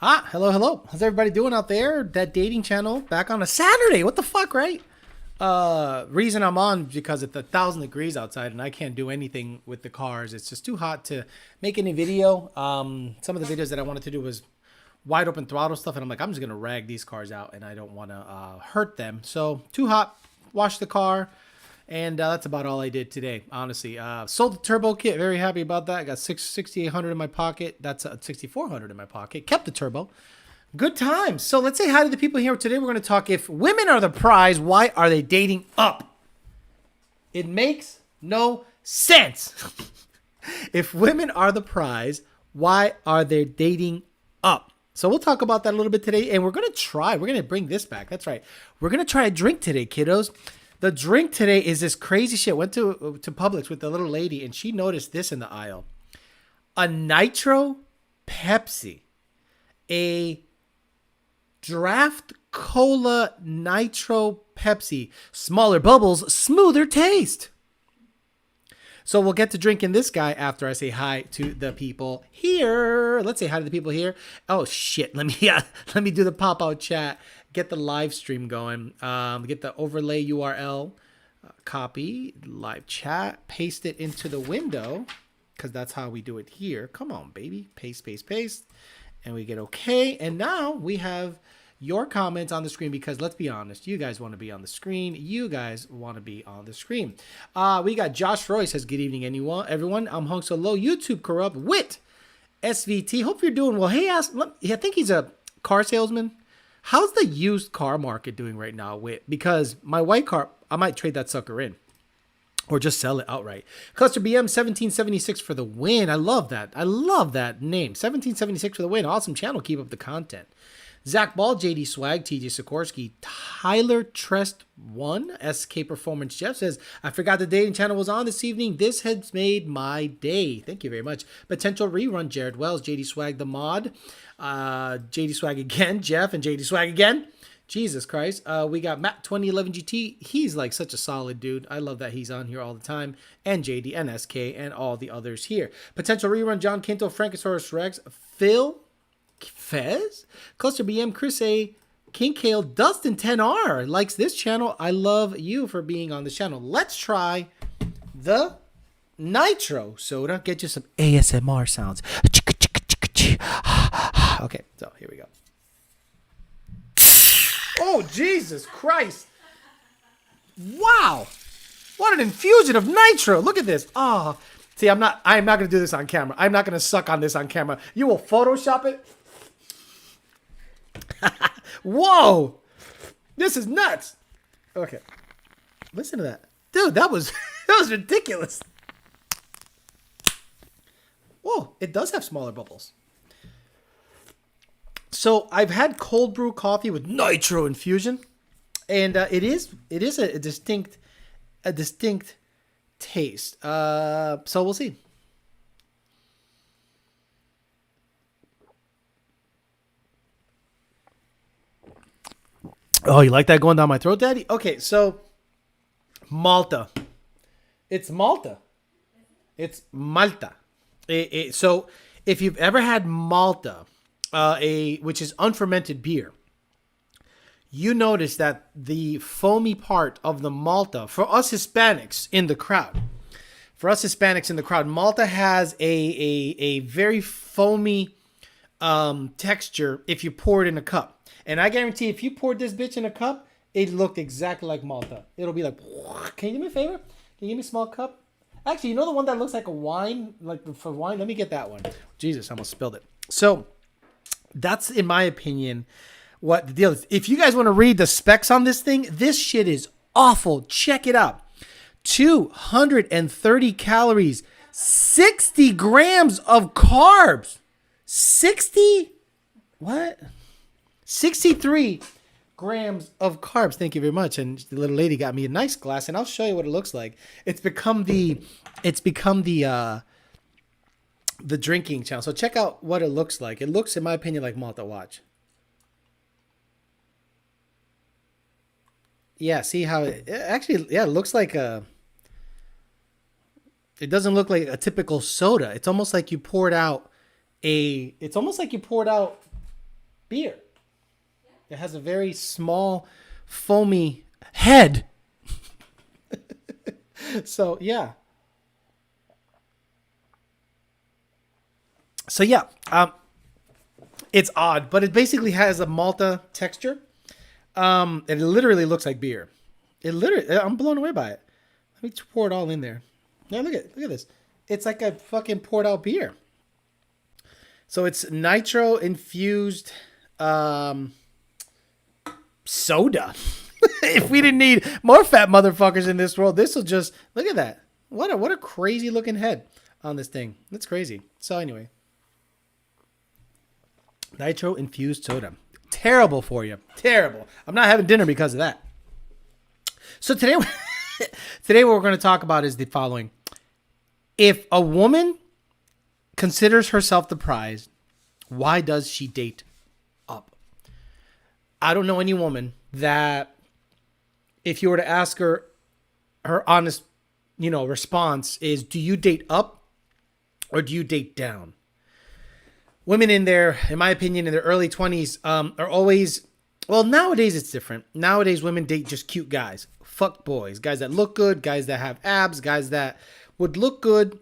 Hello, hello. How's everybody doing out there? That dating channel back on a Saturday. What the fuck, right? Reason I'm on because it's 1,000 degrees outside and I can't do anything with the cars. It's just too hot to make any video. Some of the videos that I wanted to do was wide open throttle stuff, and I'm like, I'm just gonna rag these cars out, and I don't want to hurt them. So too hot. Wash the car. And that's about all I did today, honestly. Sold the turbo kit. Very happy about that. I got 6,800 in my pocket. That's 6,400 in my pocket. Kept the turbo. Good times. So let's say hi to the people here. Today we're going to talk if women are the prize, why are they dating up? It makes no sense. If women are the prize, why are they dating up? So we'll talk about that a little bit today. And we're going to bring this back. That's right. We're going to try a drink today, kiddos. The drink today is this crazy shit. Went to Publix with the little lady, and she noticed this in the aisle. A Nitro Pepsi. A Draft Cola Nitro Pepsi. Smaller bubbles, smoother taste. So we'll get to drinking this guy after I say hi to the people here. Let's say hi to the people here. Oh, shit. Let me do the pop-out chat. Get the live stream going. Get the overlay URL. Copy. Live chat. Paste it into the window. Because that's how we do it here. Come on, baby. Paste, paste, paste. And we get okay. And now we have your comments on the screen, because let's be honest, you guys want to be on the screen. You guys want to be on the screen. We got Josh Roy says, good evening, everyone. I'm Hung So Low. YouTube Corrupt. Wit. SVT. Hope you're doing well. Hey, I think he's a car salesman. How's the used car market doing right now, Wit? Because my white car, I might trade that sucker in. Or just sell it outright. Cluster BM 1776 for the win. I love that. I love that name. 1776 for the win. Awesome channel. Keep up the content. Zach Ball, JD Swag, TJ Sikorsky, Tyler Trest 1, SK Performance Jeff says, I forgot the dating channel was on this evening. This has made my day. Thank you very much. Potential rerun, Jared Wells, JD Swag, the mod, JD Swag again, Jeff, and JD Swag again. Jesus Christ. We got Matt 2011 GT. He's like such a solid dude. I love that he's on here all the time. And JD and SK and all the others here. Potential rerun, John Quinto, Frankosaurus Rex, Phil Fez, Cluster BM, Chris A, King Kale, Dustin 10R likes this channel. I love you for being on the channel. Let's try the Nitro soda. Get you some ASMR sounds. Okay, so here we go. Oh, Jesus Christ. Wow. What an infusion of nitro. Look at this. Oh, see, I'm not going to do this on camera. I'm not going to suck on this on camera. You will Photoshop it. Whoa. This is nuts. Okay. Listen to that. Dude, that was ridiculous. Whoa, it does have smaller bubbles. So I've had cold brew coffee with nitro infusion, and it is a distinct taste. So we'll see. Oh, you like that going down my throat, Daddy? Okay, so Malta. It's Malta. It's Malta. So if you've ever had Malta, which is unfermented beer, you notice that the foamy part of the Malta, for us Hispanics in the crowd, Malta has a very foamy texture if you pour it in a cup. And I guarantee if you poured this bitch in a cup, it looked exactly like Malta. It'll be like, can you do me a favor? Can you give me a small cup? Actually, you know the one that looks like a wine, like for wine? Let me get that one. Jesus, I almost spilled it. So that's, in my opinion, what the deal is. If you guys want to read the specs on this thing, this shit is awful. Check it out. 230 calories, 60 grams of carbs. 60? What? 63 grams of carbs. Thank you very much. And the little lady got me a nice glass, and I'll show you what it looks like. It's become the drinking channel. So check out what it looks like. It looks, in my opinion, like Malta. Watch. Yeah, see how it actually, yeah, it looks like it doesn't look like a typical soda. It's almost like you poured out Beer. It has a very small, foamy head. So, yeah. So, yeah. It's odd, but it basically has a Malta texture. It literally looks like beer. I'm blown away by it. Let me pour it all in there. Yeah, look at this. It's like a fucking poured out beer. So it's nitro infused soda. If we didn't need more fat motherfuckers in this world, this will just look at that. What a crazy looking head on this thing. That's crazy. So anyway, nitro infused soda. Terrible for you. Terrible. I'm not having dinner because of that. So today what we're going to talk about is the following. If a woman considers herself the prize, why does she date up? I don't know any woman that if you were to ask her, her honest, response is, do you date up or do you date down? Women in my opinion, in their early 20s are always, well, nowadays it's different. Nowadays women date just cute guys. Fuck boys. Guys that look good, guys that have abs, guys that would look good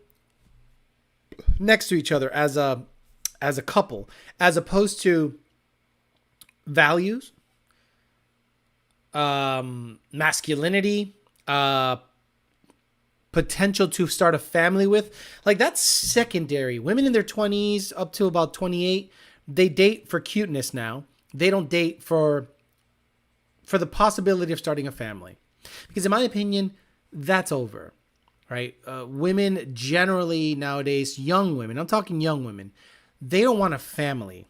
next to each other as a couple, as opposed to values, masculinity, potential to start a family with. Like, that's secondary. Women in their 20s up to about 28, they date for cuteness now. They don't date for the possibility of starting a family. Because in my opinion, that's over, right? Women generally nowadays, young women, I'm talking young women, they don't want a family.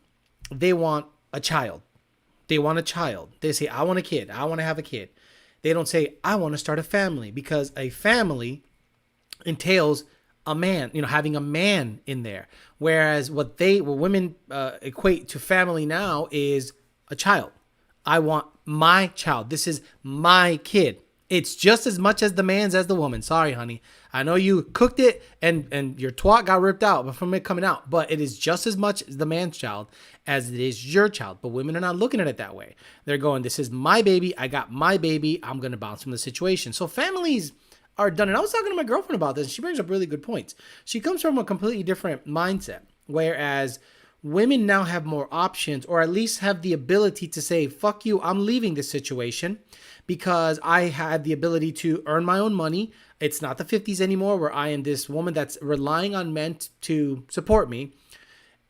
They want a child. They want a child. They say, I want a kid. I want to have a kid. They don't say, I want to start a family, because a family entails a man, having a man in there. Whereas what women equate to family now is a child. I want my child. This is my kid. It's just as much as the man's as the woman. Sorry, honey. I know you cooked it and your twat got ripped out from it coming out, but it is just as much as the man's child as it is your child. But women are not looking at it that way. They're going, this is my baby. I got my baby. I'm going to bounce from the situation. So families are done. And I was talking to my girlfriend about this, and she brings up really good points. She comes from a completely different mindset, whereas women now have more options, or at least have the ability to say, fuck you, I'm leaving this situation because I had the ability to earn my own money. It's not the 50s anymore where I am this woman that's relying on men to support me.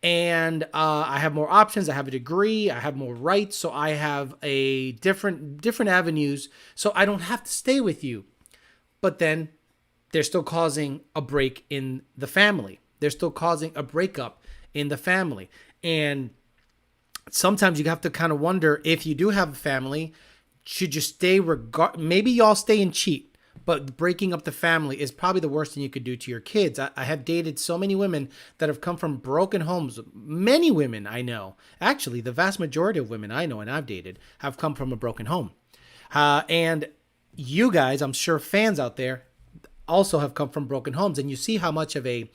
And I have more options. I have a degree. I have more rights. So I have a different avenues. So I don't have to stay with you. But then they're still causing a break in the family. They're still causing a breakup in the family. And sometimes you have to kind of wonder, if you do have a family, should you stay maybe y'all stay and cheat, but breaking up the family is probably the worst thing you could do to your kids. I have dated so many women that have come from broken homes. Many women I know, actually the vast majority of women I know and I've dated have come from a broken home. And you guys, I'm sure fans out there also have come from broken homes, and you see how much of an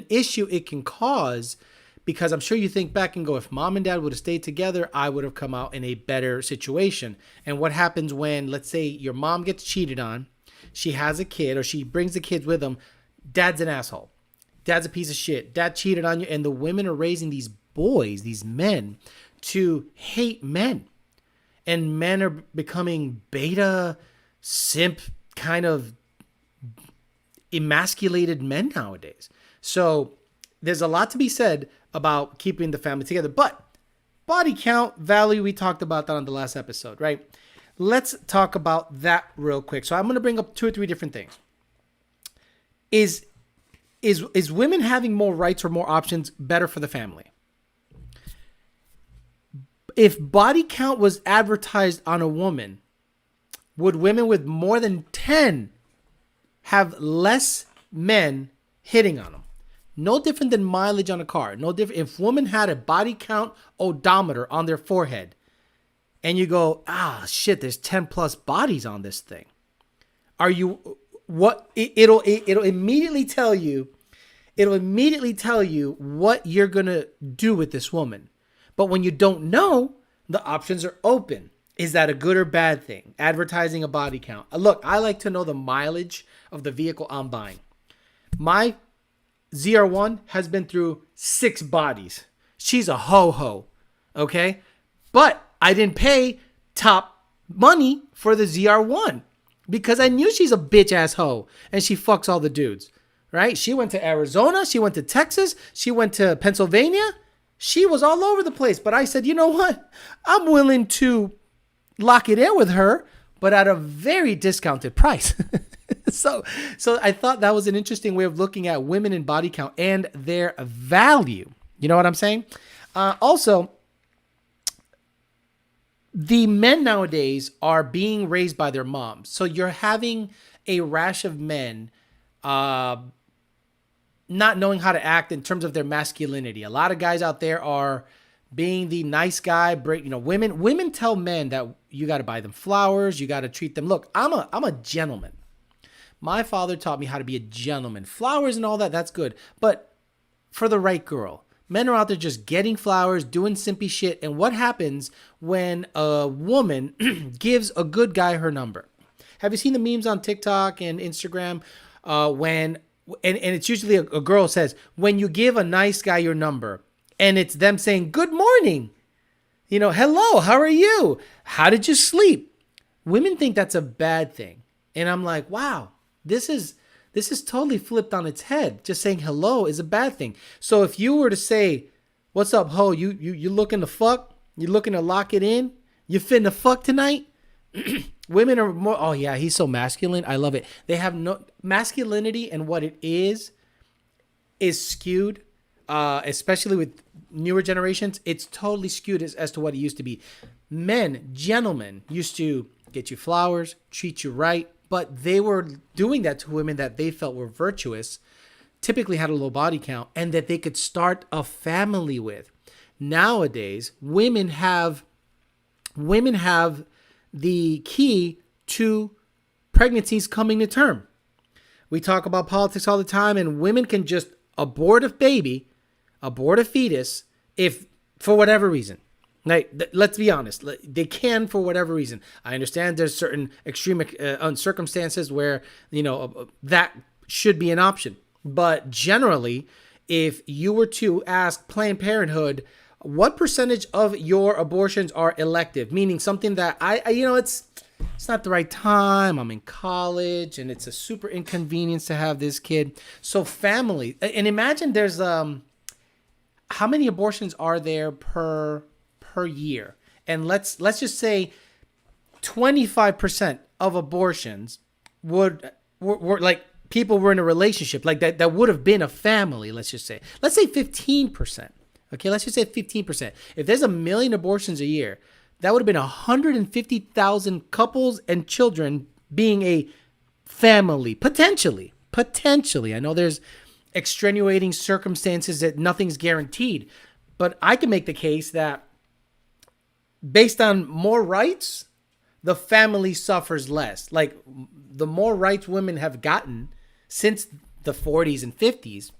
issue it can cause, because I'm sure you think back and go, if mom and dad would have stayed together, I would have come out in a better situation. And what happens when, let's say your mom gets cheated on, she has a kid, or she brings the kids with them, dad's an asshole. Dad's a piece of shit. Dad cheated on you, and the women are raising these boys, these men, to hate men. And men are becoming beta, simp, kind of emasculated men nowadays. So there's a lot to be said about keeping the family together. But body count, value, we talked about that on the last episode, right? Let's talk about that real quick. So I'm going to bring up 2 or 3 different things. Is women having more rights or more options better for the family? If body count was advertised on a woman, would women with more than 10 have less men hitting on them? No different than mileage on a car. No different. If women had a body count odometer on their forehead, and you go, shit, there's 10 plus bodies on this thing. Are you what? It'll immediately tell you. It'll immediately tell you what you're gonna do with this woman. But when you don't know, the options are open. Is that a good or bad thing? Advertising a body count. Look, I like to know the mileage of the vehicle I'm buying. My ZR1 has been through 6 bodies. She's a ho-ho, okay? But I didn't pay top money for the ZR1 because I knew she's a bitch-ass hoe and she fucks all the dudes, right? She went to Arizona. She went to Texas. She went to Pennsylvania. She was all over the place. But I said, you know what? I'm willing to lock it in with her, but at a very discounted price. So I thought that was an interesting way of looking at women in body count and their value. You know what I'm saying? Also, the men nowadays are being raised by their moms. So you're having a rash of men not knowing how to act in terms of their masculinity. A lot of guys out there are being the nice guy. Women tell men that you got to buy them flowers. You got to treat them. Look, I'm a gentleman. My father taught me how to be a gentleman. Flowers and all that, that's good. But for the right girl. Men are out there just getting flowers, doing simpy shit. And what happens when a woman gives a good guy her number? Have you seen the memes on TikTok and Instagram and it's usually a girl says, when you give a nice guy your number, and it's them saying, good morning. Hello, how are you? How did you sleep? Women think that's a bad thing. And I'm like, wow, this is totally flipped on its head. Just saying hello is a bad thing. So if you were to say, what's up, ho? You looking to fuck? You looking to lock it in? You finna fuck tonight? Women are more, oh yeah, he's so masculine. I love it. They have no masculinity, and what it is skewed, especially with newer generations. It's totally skewed as to what it used to be. Men, gentlemen, used to get you flowers, treat you right, but they were doing that to women that they felt were virtuous, typically had a low body count, and that they could start a family with. Nowadays, women have the key to pregnancies coming to term. We talk about politics all the time, and women can just abort a baby, abort a fetus, if for whatever reason. Like, let's be honest, they can for whatever reason. I understand there's certain extreme circumstances where, that should be an option. But generally, if you were to ask Planned Parenthood, what percentage of your abortions are elective? Meaning something that it's not the right time. I'm in college and it's a super inconvenience to have this kid. So family, and imagine there's, how many abortions are there per year? And let's just say 25% of abortions were like people were in a relationship like that would have been a family. Let's say 15%. Okay, let's just say 15%. If there's 1 million abortions a year, that would have been 150,000 couples and children being a family, potentially. I know there's extenuating circumstances that nothing's guaranteed, but I can make the case that based on more rights, the family suffers less. Like, the more rights women have gotten since the 40s and 50s,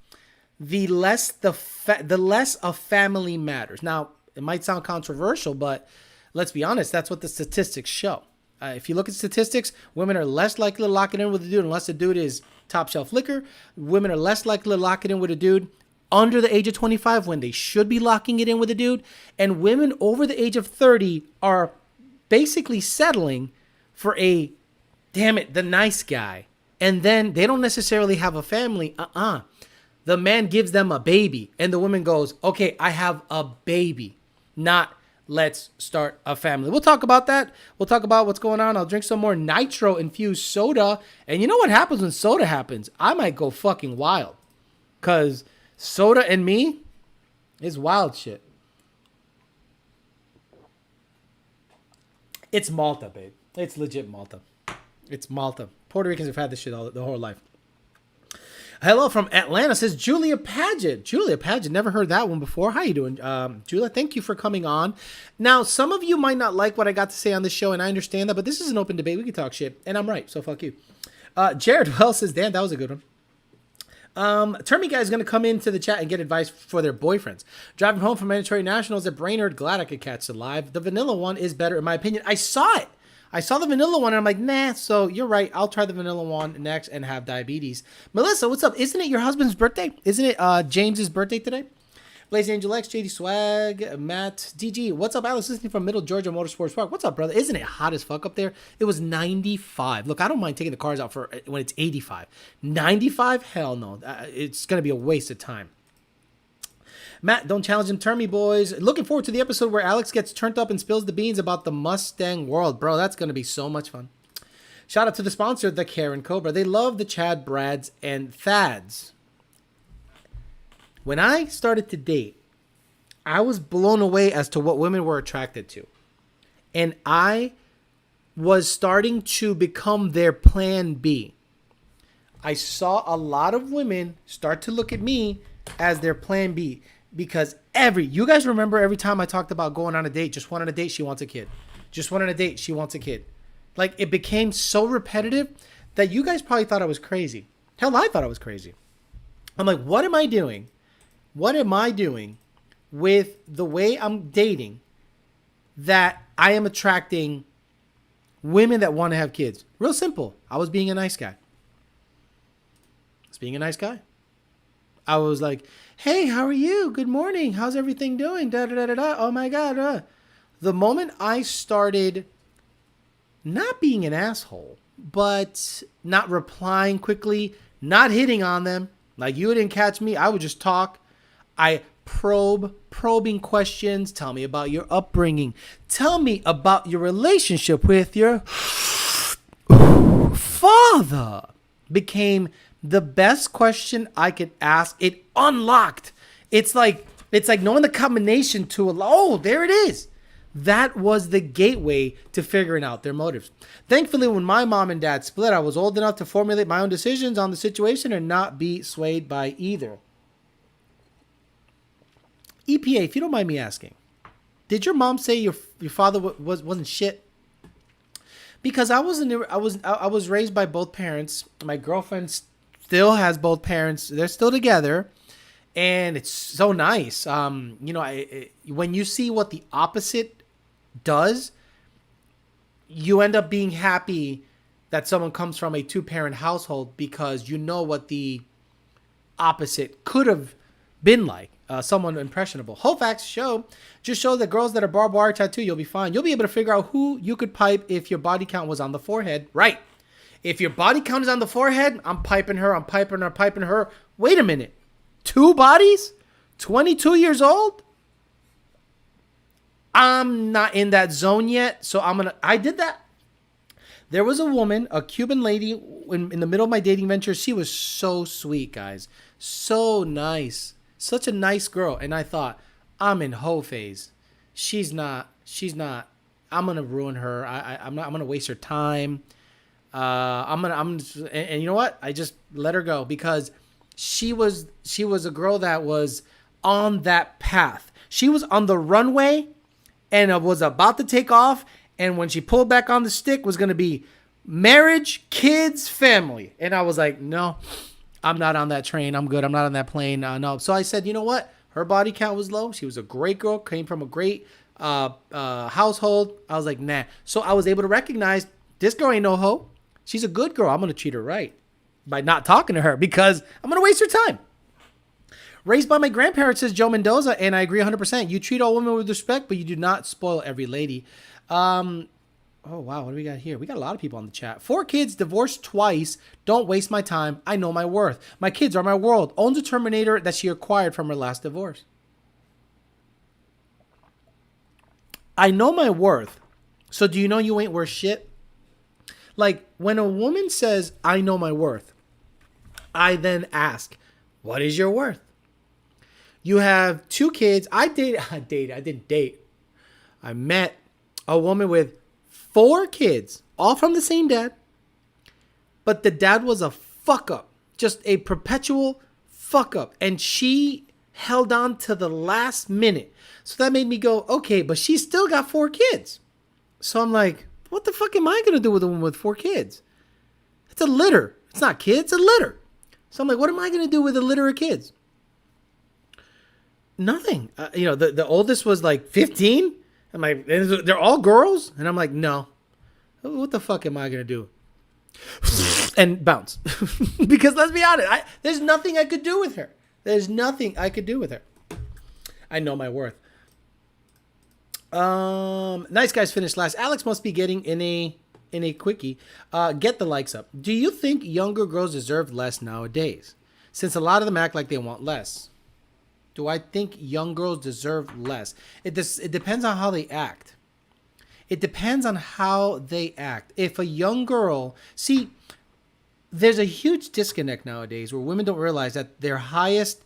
the less a family matters. Now, it might sound controversial, but let's be honest, that's what the statistics show. If you look at statistics, women are less likely to lock it in with a dude unless the dude is top shelf liquor. Women are less likely to lock it in with a dude under the age of 25 when they should be locking it in with a dude. And women over the age of 30 are basically settling for the nice guy. And then they don't necessarily have a family. The man gives them a baby and the woman goes, okay, I have a baby, not let's start a family. We'll talk about that. We'll talk about what's going on. I'll drink some more nitro infused soda. And you know what happens when soda happens? I might go fucking wild, because soda and me is wild shit. It's Malta, babe. It's legit Malta. It's Malta. Puerto Ricans have had this shit the whole life. Hello from Atlanta, says Julia Paget. Julia Paget, never heard that one before. How you doing, Julia? Thank you for coming on. Now, some of you might not like what I got to say on this show, and I understand that, but this is an open debate. We can talk shit, and I'm right, so fuck you. Jared Wells says, damn, that was a good one. Termy guy is going to come into the chat and get advice for their boyfriends. Driving home from Mandatory Nationals at Brainerd, glad I could catch it live. The vanilla one is better in my opinion. I saw it. I saw the vanilla one and I'm like, nah, so you're right. I'll try the vanilla one next and have diabetes. Melissa, what's up? Isn't it your husband's birthday? Isn't it James's birthday today? Blaze Angel X, JD Swag, Matt, DG. What's up, Alex? Listening from Middle Georgia Motorsports Park. What's up, brother? Isn't it hot as fuck up there? It was 95. Look, I don't mind taking the cars out for when it's 85. 95? Hell no. It's going to be a waste of time. Matt, don't challenge him, turn me, boys. Looking forward to the episode where Alex gets turned up and spills the beans about the Mustang world. Bro, that's going to be so much fun. Shout out to the sponsor, the Karen Cobra. They love the Chad, Brads, and Thads. When I started to date, I was blown away as to what women were attracted to. And I was starting to become their plan B. I saw a lot of women start to look at me as their plan B. Because you guys remember every time I talked about going on a date, just went on a date, she wants a kid. Just went on a date, she wants a kid. Like, it became so repetitive that you guys probably thought I was crazy. Hell, I thought I was crazy. I'm like, what am I doing? What am I doing with the way I'm dating that I am attracting women that want to have kids? Real simple. I was being a nice guy. I was like, hey, how are you? Good morning. How's everything doing? Da, da, da, da, da. Oh, my God. The moment I started not being an asshole, but not replying quickly, not hitting on them, like you didn't catch me, I would just talk. I probing questions. Tell me about your upbringing. Tell me about your relationship with your father. Became the best question I could ask. It unlocked. It's like knowing the combination to there it is. That was the gateway to figuring out their motives. Thankfully, when my mom and dad split, I was old enough to formulate my own decisions on the situation and not be swayed by either. EPA, if you don't mind me asking, did your mom say your father wasn't shit? Because I was raised by both parents. My girlfriend still has both parents. They're still together, and it's so nice. When you see what the opposite does, you end up being happy that someone comes from a 2-parent household because you know what the opposite could have been like. Someone impressionable. Whole facts just show that girls that are barbed wire tattoo, you'll be fine. You'll be able to figure out who you could pipe if your body count was on the forehead. Right. If your body count is on the forehead, I'm piping her. Wait a minute. 2 bodies? 22 years old? I'm not in that zone yet. So I did that. There was a woman, a Cuban lady in the middle of my dating venture. She was so sweet, guys. So nice. Such a nice girl. And I thought, I'm in hoe phase. She's not. I'm going to ruin her. I'm going to waste her time. And you know what? I just let her go because she was a girl that was on that path. She was on the runway and was about to take off. And when she pulled back on the stick was going to be marriage, kids, family. And I was like, no, I'm not on that train. I'm good. I'm not on that plane. No. So I said, you know what? Her body count was low. She was a great girl, came from a great household. I was like, nah. So I was able to recognize this girl ain't no hoe. She's a good girl. I'm going to treat her right by not talking to her because I'm going to waste her time. Raised by my grandparents, says Joe Mendoza, and I agree 100%. You treat all women with respect, but you do not spoil every lady. Oh, wow. What do we got here? We got a lot of people on the chat. 4 kids, divorced twice. Don't waste my time. I know my worth. My kids are my world. Owns a Terminator that she acquired from her last divorce. I know my worth. So do you know you ain't worth shit? Like, when a woman says, I know my worth, I then ask, what is your worth? You have 2 kids. I didn't date. I met a woman with 4 kids, all from the same dad. But the dad was a fuck up, just a perpetual fuck up. And she held on to the last minute. So that made me go, okay, but she still got 4 kids. So I'm like, what the fuck am I going to do with a woman with 4 kids? It's a litter. It's not kids, it's a litter. So I'm like, what am I going to do with a litter of kids? Nothing. The oldest was like 15. I'm like, they're all girls? And I'm like, no. What the fuck am I going to do? And bounce. Because let's be honest, there's nothing I could do with her. There's nothing I could do with her. I know my worth. Nice guys finished last. Alex must be getting in a quickie. Get the likes up. Do you think younger girls deserve less nowadays? Since a lot of them act like they want less. Do I think young girls deserve less? It depends on how they act. It depends on how they act. If a young girl... See, there's a huge disconnect nowadays where women don't realize that their highest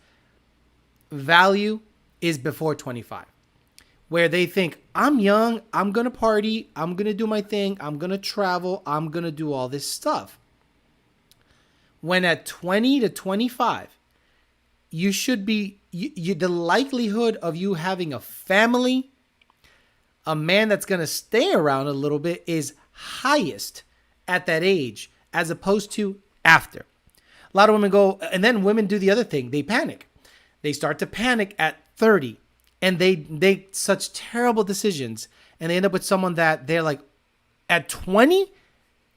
value is before 25. Where they think, I'm young, I'm going to party, I'm going to do my thing, I'm going to travel, I'm going to do all this stuff. When at 20 to 25, you should be... the likelihood of you having a family, a man that's going to stay around a little bit is highest at that age as opposed to after. A lot of women go, and then women do the other thing. They panic. They start to panic at 30 and they make such terrible decisions and they end up with someone that they're like, at 20,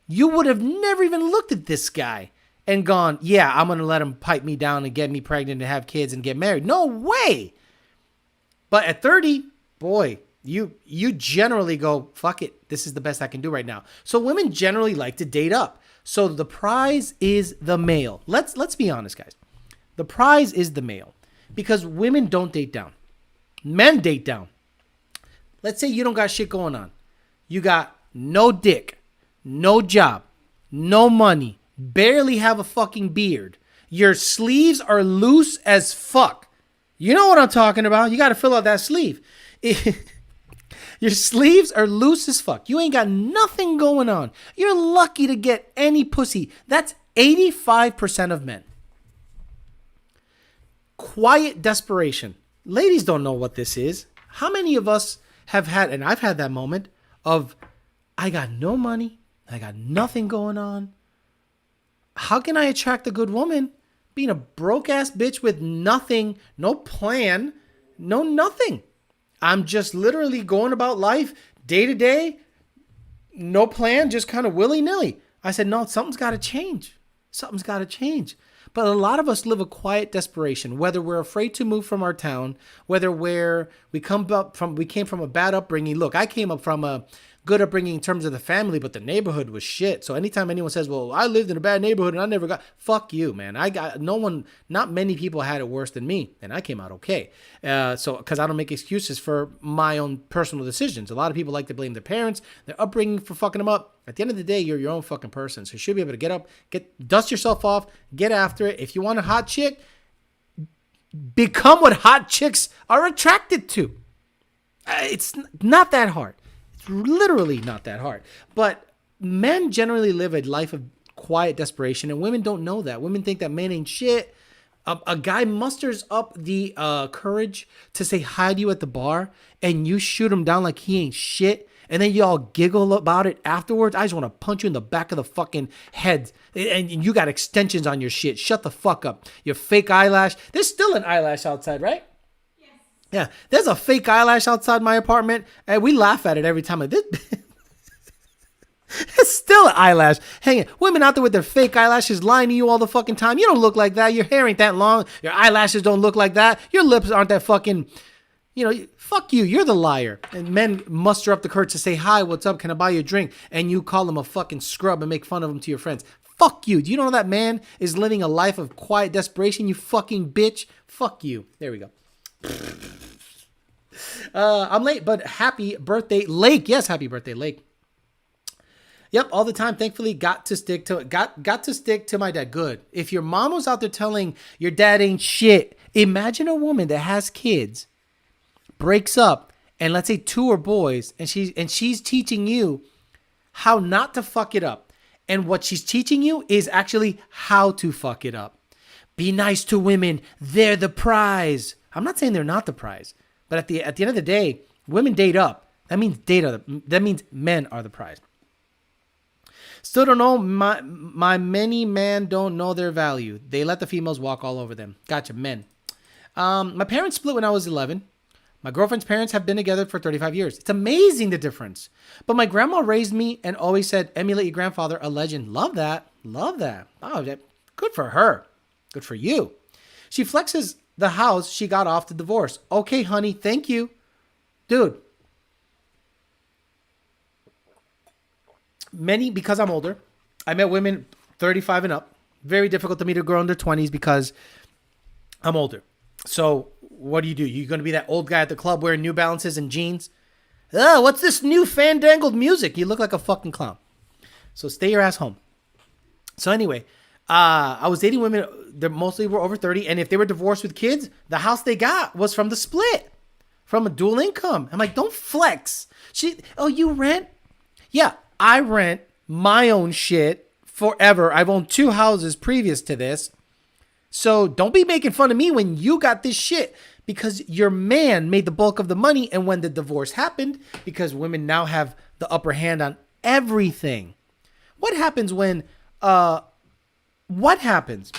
you would have never even looked at this guy and gone, yeah, I'm going to let him pipe me down and get me pregnant and have kids and get married. No way. But at 30, boy, you generally go, fuck it. This is the best I can do right now. So women generally like to date up. So the prize is the male. Let's be honest, guys. The prize is the male because women don't date down. Men date down. Let's say you don't got shit going on. You got no dick, no job, no money, barely have a fucking beard. Your sleeves are loose as fuck. You know what I'm talking about. You got to fill out that sleeve. Your sleeves are loose as fuck. You ain't got nothing going on. You're lucky to get any pussy. That's 85% of men. Quiet desperation. Ladies don't know what this is. How many of us have had, and I've had that moment of, I got no money. I got nothing going on. How can I attract a good woman being a broke ass bitch with nothing, no plan, no nothing? I'm just literally going about life day to day, no plan, just kind of willy-nilly. I said, no, something's got to change. Something's got to change. But a lot of us live a quiet desperation, whether we're afraid to move from our town, whether we came from a bad upbringing. Look, I came up from a good upbringing in terms of the family, but the neighborhood was shit. So anytime anyone says, well, I lived in a bad neighborhood and I never got, fuck you, man. Not many people had it worse than me, and I came out okay. Because I don't make excuses for my own personal decisions. A lot of people like to blame their parents, their upbringing for fucking them up. At the end of the day, you're your own fucking person. So you should be able to get up, dust yourself off, get after it. If you want a hot chick, become what hot chicks are attracted to. It's not that hard. It's literally not that hard. But men generally live a life of quiet desperation, and women don't know that. Women think that men ain't shit. A guy musters up the courage to say hi to you at the bar, and you shoot him down like he ain't shit, and then you all giggle about it afterwards. I just want to punch you in the back of the fucking head, and you got extensions on your shit. Shut the fuck up. Your fake eyelash. There's still an eyelash outside, right? Yeah, there's a fake eyelash outside my apartment, and we laugh at it every time. It's still an eyelash hanging. Women out there with their fake eyelashes lying to you all the fucking time. You don't look like that. Your hair ain't that long. Your eyelashes don't look like that. Your lips aren't that fucking, fuck you. You're the liar. And men muster up the courage to say, hi, what's up? Can I buy you a drink? And you call them a fucking scrub and make fun of them to your friends. Fuck you. Do you know that man is living a life of quiet desperation, you fucking bitch? Fuck you. There we go. I'm late, but happy birthday, Lake. Yes, happy birthday, Lake. Yep, all the time. Thankfully, got to stick to my dad. Good. If your mom was out there telling your dad ain't shit, imagine a woman that has kids, breaks up, and let's say two are boys, and she's teaching you how not to fuck it up. And what she's teaching you is actually how to fuck it up. Be nice to women. They're the prize. I'm not saying they're not the prize. But at the end of the day, women date up. That means men are the prize. Still don't know. My many men don't know their value. They let the females walk all over them. Gotcha, men. My parents split when I was 11. My girlfriend's parents have been together for 35 years. It's amazing the difference. But my grandma raised me and always said, emulate your grandfather, a legend. Love that. Love that. Oh, good for her. Good for you. She flexes the house she got off the divorce. Okay, honey, thank you. Dude. Because I'm older, I met women 35 and up. Very difficult to meet a girl in their 20s because I'm older. So what do? You're going to be that old guy at the club wearing New Balances and jeans? Oh, what's this new fandangled music? You look like a fucking clown. So stay your ass home. So anyway, I was dating women that mostly were over 30. And if they were divorced with kids, the house they got was from the split, from a dual income. I'm like, don't flex. You rent? Yeah, I rent my own shit forever. I've owned 2 houses previous to this. So don't be making fun of me when you got this shit, because your man made the bulk of the money. And when the divorce happened, because women now have the upper hand on everything. What happens when a divorce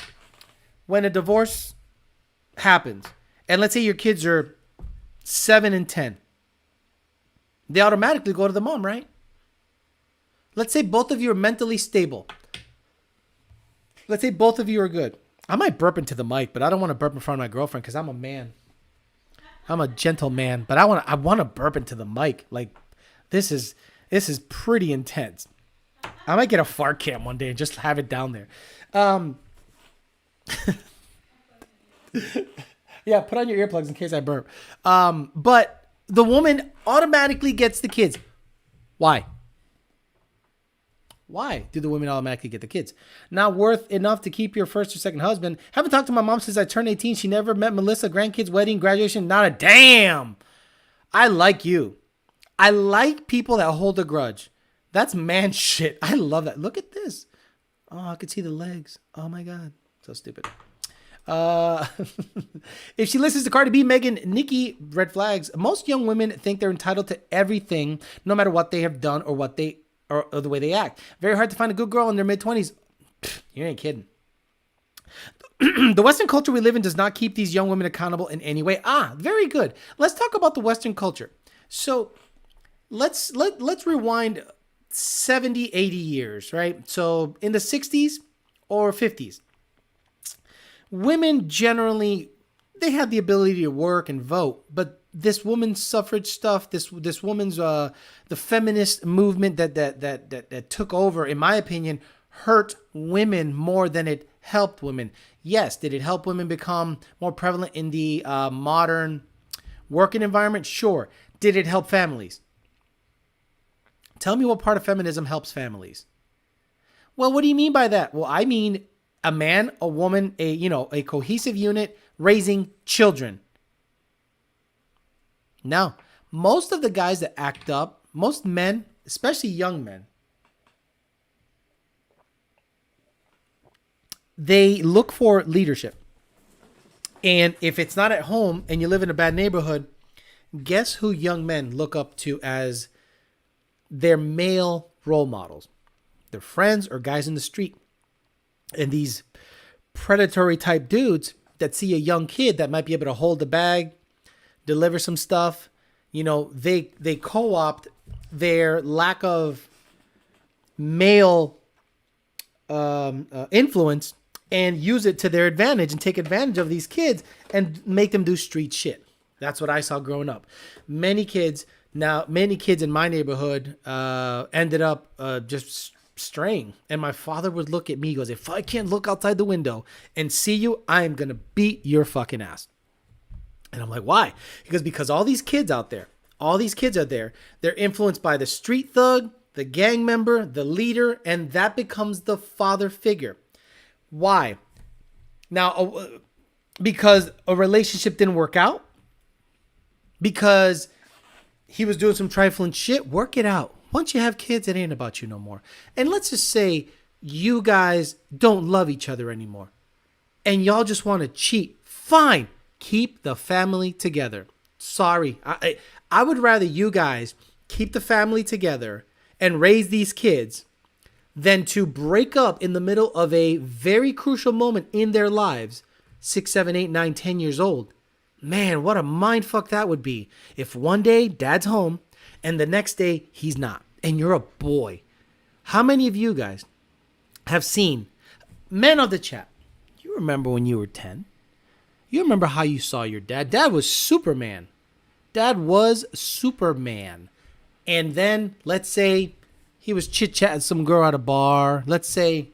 happens? And let's say your kids are 7 and 10. They automatically go to the mom, right? Let's say both of you are mentally stable. Let's say both of you are good. I might burp into the mic, but I don't want to burp in front of my girlfriend because I'm a man. I'm a gentleman, but I want to burp into the mic. Like, this is pretty intense. I might get a fart cam one day and just have it down there. Yeah, put on your earplugs in case I burp. But the woman automatically gets the kids. Why? Why do the women automatically get the kids? Not worth enough to keep your first or second husband. Haven't talked to my mom since I turned 18. She never met Melissa, grandkids, wedding, graduation. Not a damn. I like you. I like people that hold a grudge. That's man shit. I love that. Look at this. Oh, I could see the legs. Oh my God. So stupid. If she listens to Cardi B, Megan, Nicki, red flags. Most young women think they're entitled to everything, no matter what they have done or or the way they act. Very hard to find a good girl in their mid-20s. You ain't kidding. The Western culture we live in does not keep these young women accountable in any way. Very good. Let's talk about the Western culture. So let's rewind 70, 80 years, right? So in the 60s or 50s, women generally, they had the ability to work and vote, but this woman's suffrage stuff, this woman's the feminist movement that took over, in my opinion, hurt women more than it helped women. Yes, did it help women become more prevalent in the modern working environment? Sure. Did it help families? Tell me what part of feminism helps families. Well, what do you mean by that? Well, I mean a man, a woman, a cohesive unit raising children. Now, most of the guys that act up, most men, especially young men, they look for leadership. And if it's not at home and you live in a bad neighborhood, guess who young men look up to as their male role models? Their friends or guys in the street. And these predatory type dudes that see a young kid that might be able to hold the bag, deliver some stuff, they co-opt their lack of male influence and use it to their advantage and take advantage of these kids and make them do street shit. That's what I saw growing up. Many kids in my neighborhood ended up just straying. And my father would look at me, he goes, if I can't look outside the window and see you, I'm going to beat your fucking ass. And I'm like, why? He goes, because all these kids are there. They're influenced by the street thug, the gang member, the leader, and that becomes the father figure. Why? Now, because a relationship didn't work out? Because he was doing some trifling shit? Work it out. Once you have kids, it ain't about you no more. And let's just say you guys don't love each other anymore and y'all just want to cheat. Fine. Keep the family together. Sorry. I would rather you guys keep the family together and raise these kids than to break up in the middle of a very crucial moment in their lives, 6, 7, 8, 9, 10 years old. Man, what a mind fuck that would be if one day dad's home and the next day he's not, and you're a boy. How many of you guys have seen, men of the chat, you remember when you were 10? You remember how you saw your dad? Dad was Superman. Dad was Superman. And then, let's say he was chit-chatting some girl at a bar. Let's say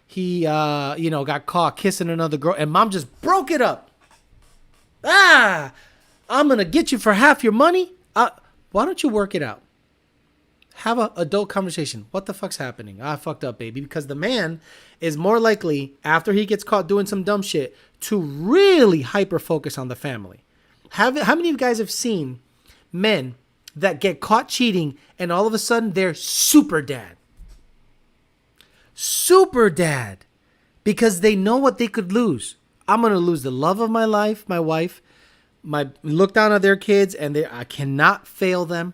he, got caught kissing another girl, and mom just broke it up. I'm going to get you for half your money. Why don't you work it out? Have an adult conversation. What the fuck's happening? I fucked up, baby. Because the man is more likely, after he gets caught doing some dumb shit, to really hyper-focus on the family. How many of you guys have seen men that get caught cheating and all of a sudden they're super dad? Super dad. Because they know what they could lose. I'm going to lose the love of my life, my wife, look down at their kids, and I cannot fail them.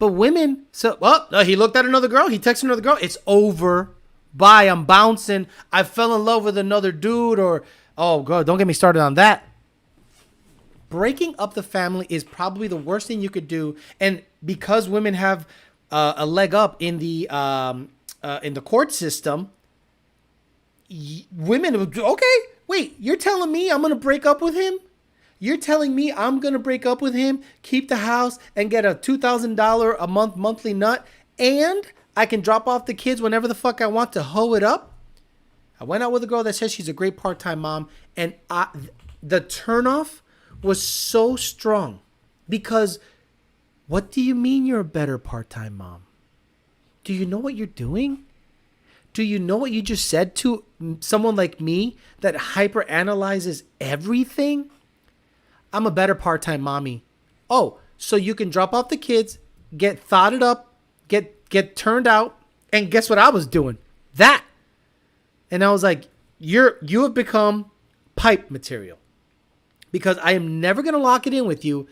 But women, he looked at another girl, he texted another girl, it's over. Bye, I'm bouncing. I fell in love with another dude, or, oh God, don't get me started on that. Breaking up the family is probably the worst thing you could do. And because women have a leg up in the court system, women, okay, wait, you're telling me I'm going to break up with him? You're telling me I'm going to break up with him, keep the house, and get a $2,000 a month monthly nut, and I can drop off the kids whenever the fuck I want to hoe it up? I went out with a girl that says she's a great part-time mom, and the turnoff was so strong. Because what do you mean you're a better part-time mom? Do you know what you're doing? Do you know what you just said to someone like me that hyper-analyzes everything? I'm a better part-time mommy. Oh, so you can drop off the kids, get thotted up, get turned out, and guess what I was doing? That. And I was like, you have become pipe material. Because I am never going to lock it in with you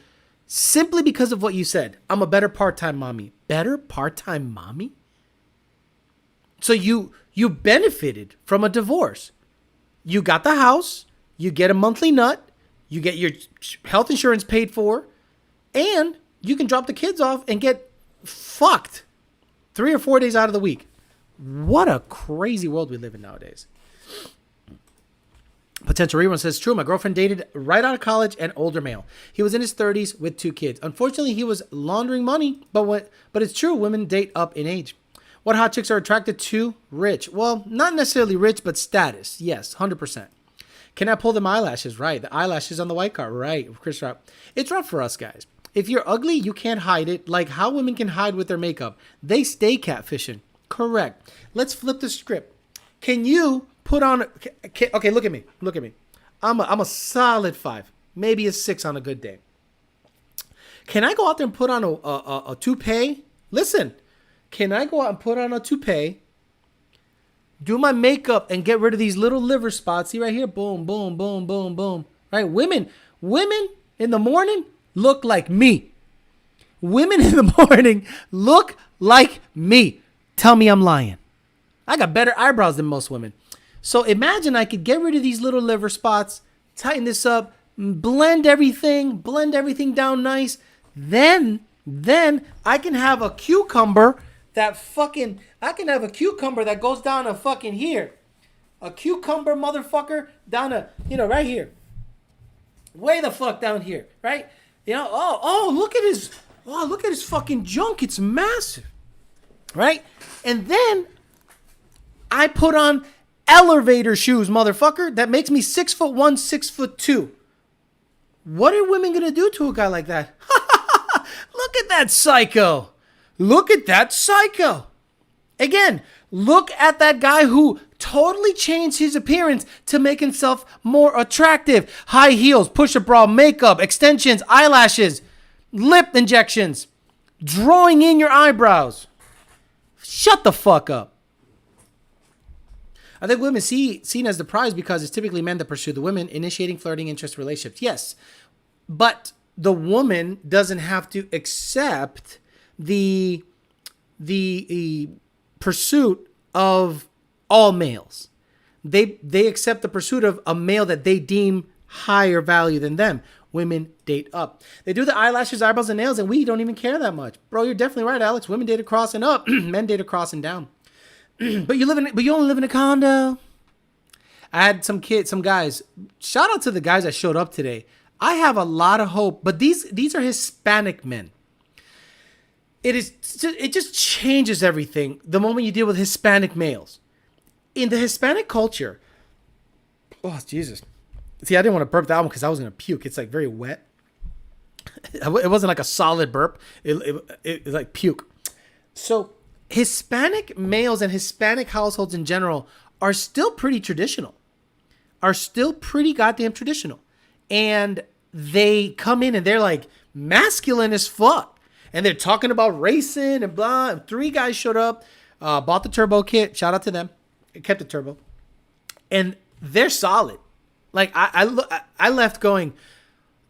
simply because of what you said. I'm a better part-time mommy. Better part-time mommy? So you benefited from a divorce. You got the house, you get a monthly nut, you get your health insurance paid for, and you can drop the kids off and get fucked 3 or 4 days out of the week. What a crazy world we live in nowadays. Potential Rerun says, true, my girlfriend dated right out of college an older male. He was in his 30s with 2 kids. Unfortunately, he was laundering money, but it's true, women date up in age. What hot chicks are attracted to? Rich. Well, not necessarily rich, but status. Yes, 100%. Can I pull them eyelashes? Right. The eyelashes on the white card. Right. Chris Rock. It's rough for us guys. If you're ugly, you can't hide it. Like how women can hide with their makeup. They stay catfishing. Correct. Let's flip the script. Can you put on... Okay, look at me. Look at me. I'm a solid 5. Maybe a 6 on a good day. Can I go out there and put on a toupee? Listen. Can I go out and put on a toupee, do my makeup, and get rid of these little liver spots? See right here? Boom, boom, boom, boom, boom. Right? Women in the morning look like me. Women in the morning look like me. Tell me I'm lying. I got better eyebrows than most women. So imagine I could get rid of these little liver spots, tighten this up, blend everything down nice. Then I can have a cucumber that goes down to fucking here. A cucumber motherfucker down to, right here. Way the fuck down here, right? Look at his fucking junk. It's massive. Right? And then I put on elevator shoes, motherfucker, that makes me 6'1", 6'2". What are women gonna do to a guy like that? Look at that psycho. Look at that psycho. Again, look at that guy who totally changed his appearance to make himself more attractive. High heels, push-up bra, makeup, extensions, eyelashes, lip injections, drawing in your eyebrows. Shut the fuck up. I think women seen as the prize because it's typically men that pursue the women, initiating flirting, interest, relationships. Yes, but the woman doesn't have to accept the pursuit of all males. They accept the pursuit of a male that they deem higher value than them. Women date up. They do the eyelashes, eyebrows, and nails, and we don't even care that much. Bro, you're definitely right, Alex. Women date across and up. Men date across and down. But you only live in a condo. I had some guys. Shout out to the guys that showed up today. I have a lot of hope, but these are Hispanic men. It just changes everything the moment you deal with Hispanic males. In the Hispanic culture, oh Jesus. See, I didn't want to burp that one because I was going to puke. It's like very wet. It wasn't like a solid burp. It was like puke. So Hispanic males and Hispanic households in general are still pretty traditional. Are still pretty goddamn traditional. And they come in and they're like masculine as fuck. And they're talking about racing and blah. And 3 guys showed up, bought the turbo kit. Shout out to them. It kept the turbo. And they're solid. Like, I left going,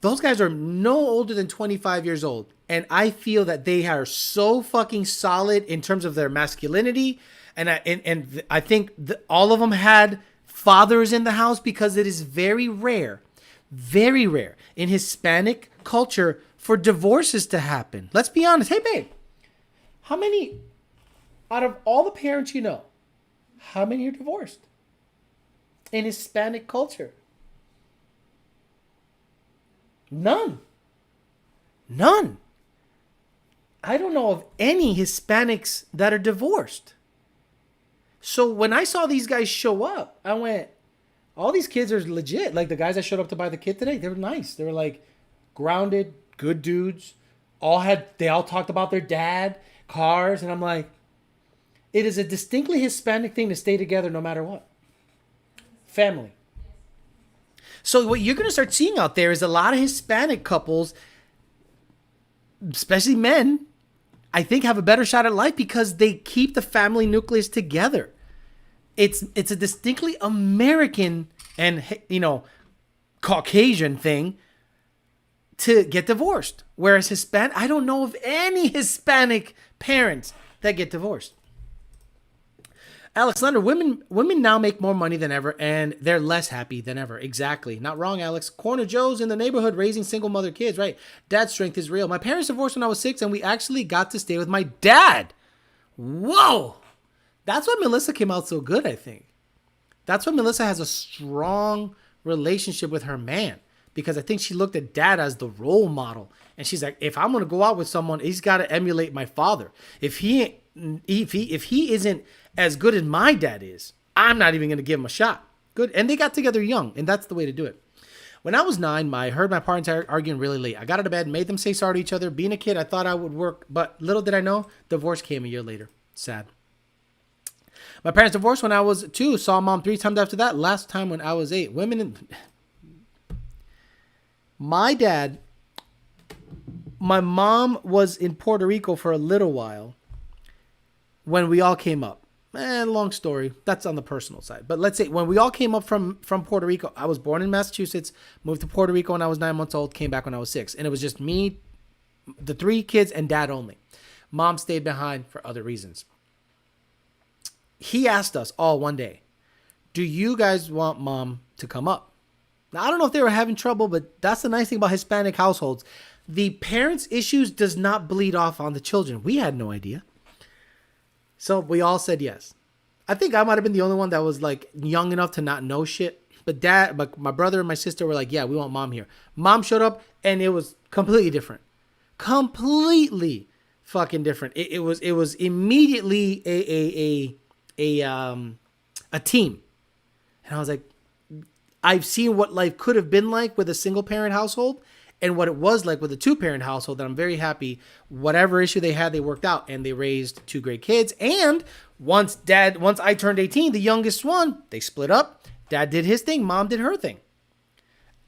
those guys are no older than 25 years old. And I feel that they are so fucking solid in terms of their masculinity. And I think all of them had fathers in the house, because it is very rare in Hispanic culture for divorces to happen. Let's be honest. Hey, babe, how many out of all the parents you know, how many are divorced in Hispanic culture? None. I don't know of any Hispanics that are divorced. So when I saw these guys show up, I went, all these kids are legit. Like the guys that showed up to buy the kit today, they were nice. They were like grounded, good dudes. They all talked about their dad, cars. And I'm like, it is a distinctly Hispanic thing to stay together no matter what. Family. So what you're going to start seeing out there is a lot of Hispanic couples, especially men, I think have a better shot at life because they keep the family nucleus together. It's a distinctly American and, Caucasian thing to get divorced. Whereas Hispanic, I don't know of any Hispanic parents that get divorced. Alex Lander, women now make more money than ever, and they're less happy than ever. Exactly. Not wrong, Alex. Corner Joe's in the neighborhood raising single mother kids, right? Dad's strength is real. My parents divorced when I was 6, and we actually got to stay with my dad. Whoa. That's why Melissa came out so good, I think. That's why Melissa has a strong relationship with her man, because I think she looked at dad as the role model. And she's like, if I'm going to go out with someone, he's got to emulate my father. If he isn't as good as my dad is, I'm not even going to give him a shot. Good. And they got together young, and that's the way to do it. When I was 9, I heard my parents arguing really late. I got out of bed, made them say sorry to each other. Being a kid, I thought I would work, but little did I know, divorce came a year later. Sad. My parents divorced when I was 2. Saw mom 3 times after that. Last time when I was 8. My mom was in Puerto Rico for a little while when we all came up. Long story. That's on the personal side. But let's say when we all came up from Puerto Rico, I was born in Massachusetts, moved to Puerto Rico when I was 9 months old, came back when I was 6. And it was just me, the 3 kids, and dad only. Mom stayed behind for other reasons. He asked us all one day, do you guys want mom to come up? Now, I don't know if they were having trouble, but that's the nice thing about Hispanic households. The parents' issues does not bleed off on the children. We had no idea. So we all said yes. I think I might have been the only one that was like young enough to not know shit. But my brother and my sister were like, yeah, we want mom here. Mom showed up and it was completely different. Completely fucking different. It was immediately a team. And I was like, I've seen what life could have been like with a single parent household and what it was like with a 2-parent household, that I'm very happy whatever issue they had, they worked out and they raised 2 great kids. And once I turned 18, the youngest one, they split up. Dad did his thing. Mom did her thing.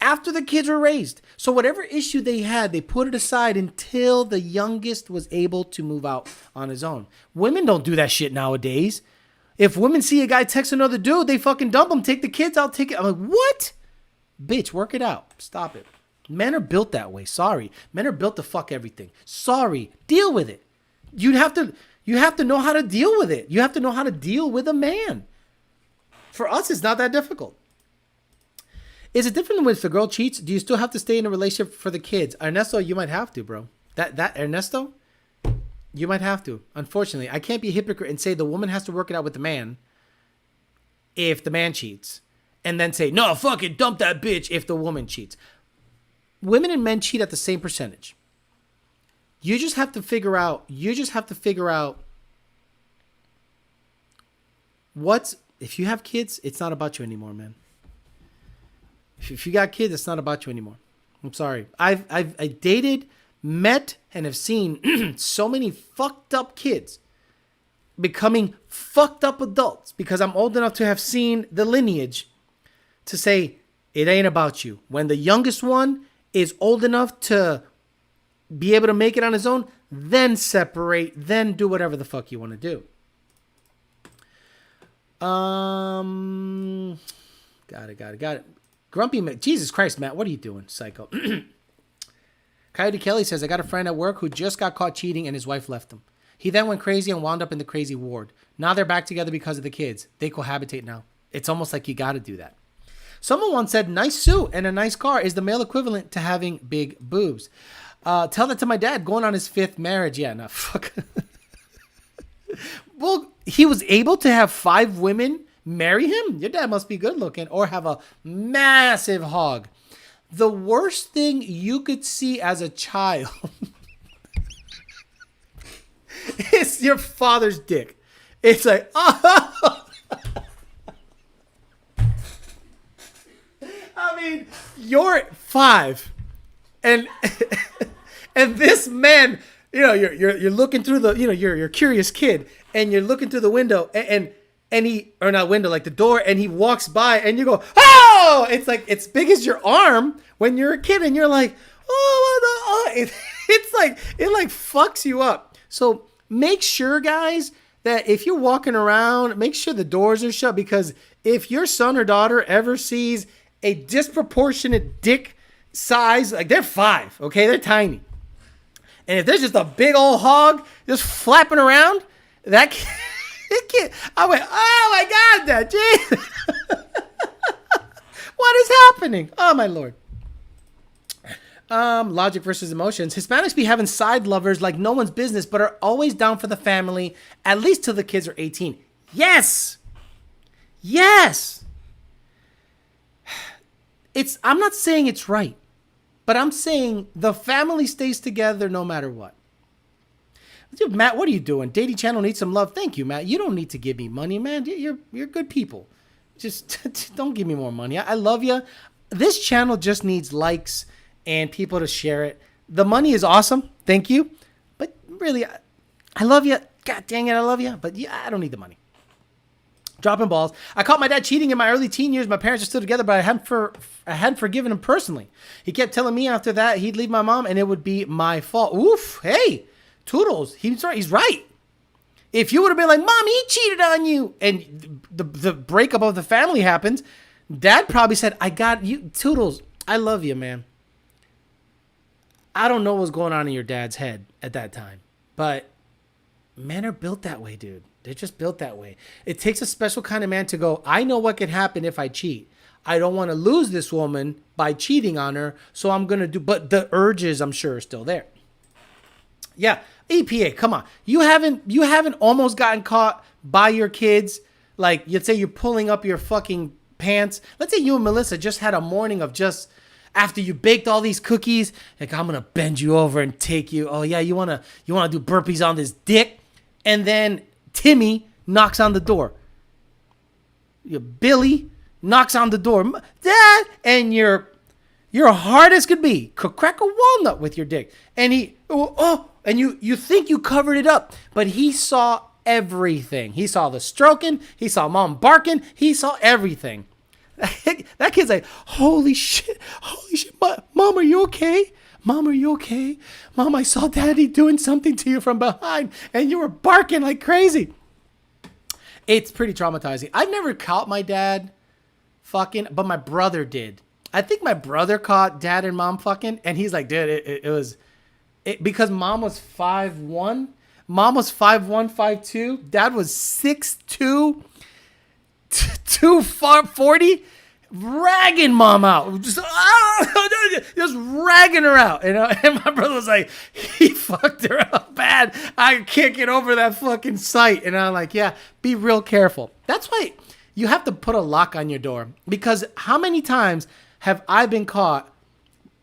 After the kids were raised. So whatever issue they had, they put it aside until the youngest was able to move out on his own. Women don't do that shit nowadays. If women see a guy text another dude, they fucking dump him, take the kids out, take it. I'm like, what? Bitch, work it out. Stop it. Men are built that way. Sorry. Men are built to fuck everything. Sorry. Deal with it. You'd have to You have to know how to deal with it. You have to know how to deal with a man. For us, it's not that difficult. Is it different when if the girl cheats? Do you still have to stay in a relationship for the kids? Ernesto, you might have to, bro. That Ernesto, you might have to. Unfortunately, I can't be a hypocrite and say the woman has to work it out with the man if the man cheats, and then say, no, fuck it, dump that bitch if the woman cheats. Women and men cheat at the same percentage. You just have to figure out if you have kids, it's not about you anymore, man. If you got kids, it's not about you anymore. I'm sorry. I dated, met, and have seen so many fucked up kids becoming fucked up adults because I'm old enough to have seen the lineage to say it ain't about you. When the youngest one is old enough to be able to make it on his own, then separate, then do whatever the fuck you want to do. Got it. Grumpy Matt. Jesus Christ, Matt, what are you doing, psycho? Coyote Kelly says, I got a friend at work who just got caught cheating and his wife left him. He then went crazy and wound up in the crazy ward. Now they're back together because of the kids. They cohabitate now. It's almost like you got to do that. Someone once said, nice suit and a nice car is the male equivalent to having big boobs. Tell that to my dad going on his 5th marriage. Yeah, no, fuck. Well, he was able to have 5 women marry him. Your dad must be good looking or have a massive hog. The worst thing you could see as a child is your father's dick. It's like, oh. I mean, you're 5 and and this man, you know, you're looking through the, you know, you're a curious kid and you're looking through the window and he, or not window, like the door, and he walks by and you go, oh, it's like, it's big as your arm when you're a kid and you're like, oh, it's like, it like fucks you up. So make sure, guys, that if you're walking around, make sure the doors are shut, because if your son or daughter ever sees a disproportionate dick size, like they're 5, okay? They're tiny. And if there's just a big old hog just flapping around, that kid, I went, oh my God, Dad, geez. What is happening? Oh my Lord. Logic versus emotions. Hispanics be having side lovers like no one's business, but are always down for the family, at least till the kids are 18. Yes. I'm not saying it's right, but I'm saying the family stays together no matter what. Dude, Matt, what are you doing? Dating channel needs some love. Thank you, Matt. You don't need to give me money, man. You're good people. Just don't give me more money. I love you. This channel just needs likes and people to share it. The money is awesome. Thank you. But really, I love you. God dang it, I love you. But yeah, I don't need the money. Dropping balls. I caught my dad cheating in my early teen years. My parents are still together, but I hadn't forgiven him personally. He kept telling me after that he'd leave my mom and it would be my fault. Oof. Hey, Toodles. He's right. He's right. If you would have been like, Mom, he cheated on you, and the breakup of the family happens, Dad probably said, I got you. Toodles, I love you, man. I don't know what was going on in your dad's head at that time, but men are built that way, dude. They're just built that way. It takes a special kind of man to go, I know what could happen if I cheat. I don't want to lose this woman by cheating on her, so I'm going to do, but the urges, I'm sure, are still there. Yeah, EPA, come on. You haven't almost gotten caught by your kids. Like, you'd say you're pulling up your fucking pants. Let's say you and Melissa just had a morning of just, after you baked all these cookies, like, I'm going to bend you over and take you. Oh, yeah, you want to do burpees on this dick? And then Timmy knocks on the door. Billy knocks on the door. Dad! And you're hard as could be. Could crack a walnut with your dick. And and you think you covered it up. But he saw everything. He saw the stroking. He saw Mom barking. He saw everything. That kid's like, holy shit. Mom, are you okay? Mom, are you okay? Mom, I saw Daddy doing something to you from behind, and you were barking like crazy. It's pretty traumatizing. I've never caught my dad fucking, but my brother did. I think my brother caught Dad and Mom fucking, and he's like, dude, it was because Mom was 5'1". Mom was 5'1", 5'2". Dad was 6'2", 240. Ragging mom out, just ragging her out, And my brother was like, he fucked her up bad. I can't get over that fucking sight. And I'm like, yeah, be real careful. That's why you have to put a lock on your door, because how many times have I been caught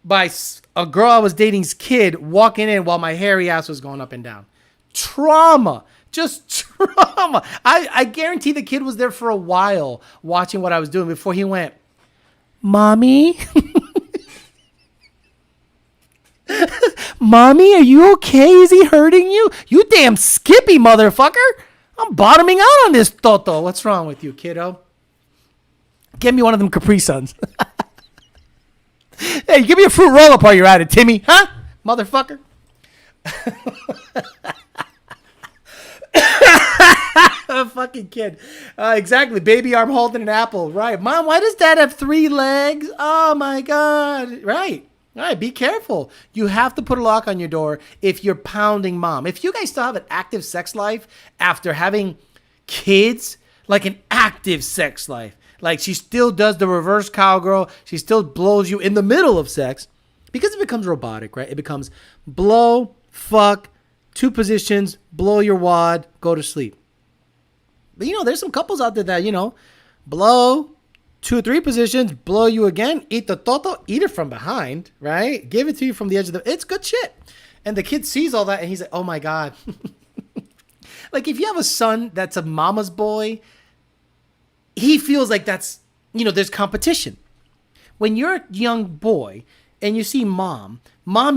by a girl I was dating's kid walking in while my hairy ass was going up and down? Trauma. Just trauma. I guarantee the kid was there for a while watching what I was doing before he went, Mommy? Mommy, are you okay? Is he hurting you? You damn skippy motherfucker. I'm bottoming out on this Toto. What's wrong with you, kiddo? Get me one of them Capri Suns. Hey, give me a fruit roll-up while you're at it, Timmy. Huh? Motherfucker. A fucking kid. Exactly. Baby arm holding an apple. Right. Mom, why does dad have 3 legs? Oh my God. Right. Be careful. You have to put a lock on your door if you're pounding mom. If you guys still have an active sex life after having kids, like an active sex life, like she still does the reverse cowgirl, she still blows you in the middle of sex, because it becomes robotic, right? It becomes blow, fuck, 2 positions, blow your wad, go to sleep. But, there's some couples out there that, blow, 2 or 3 positions, blow you again, eat the toto, eat it from behind, right? Give it to you from the edge of it's good shit. And the kid sees all that and he's like, oh my God. Like if you have a son that's a mama's boy, he feels like that's, there's competition. When you're a young boy and you see mom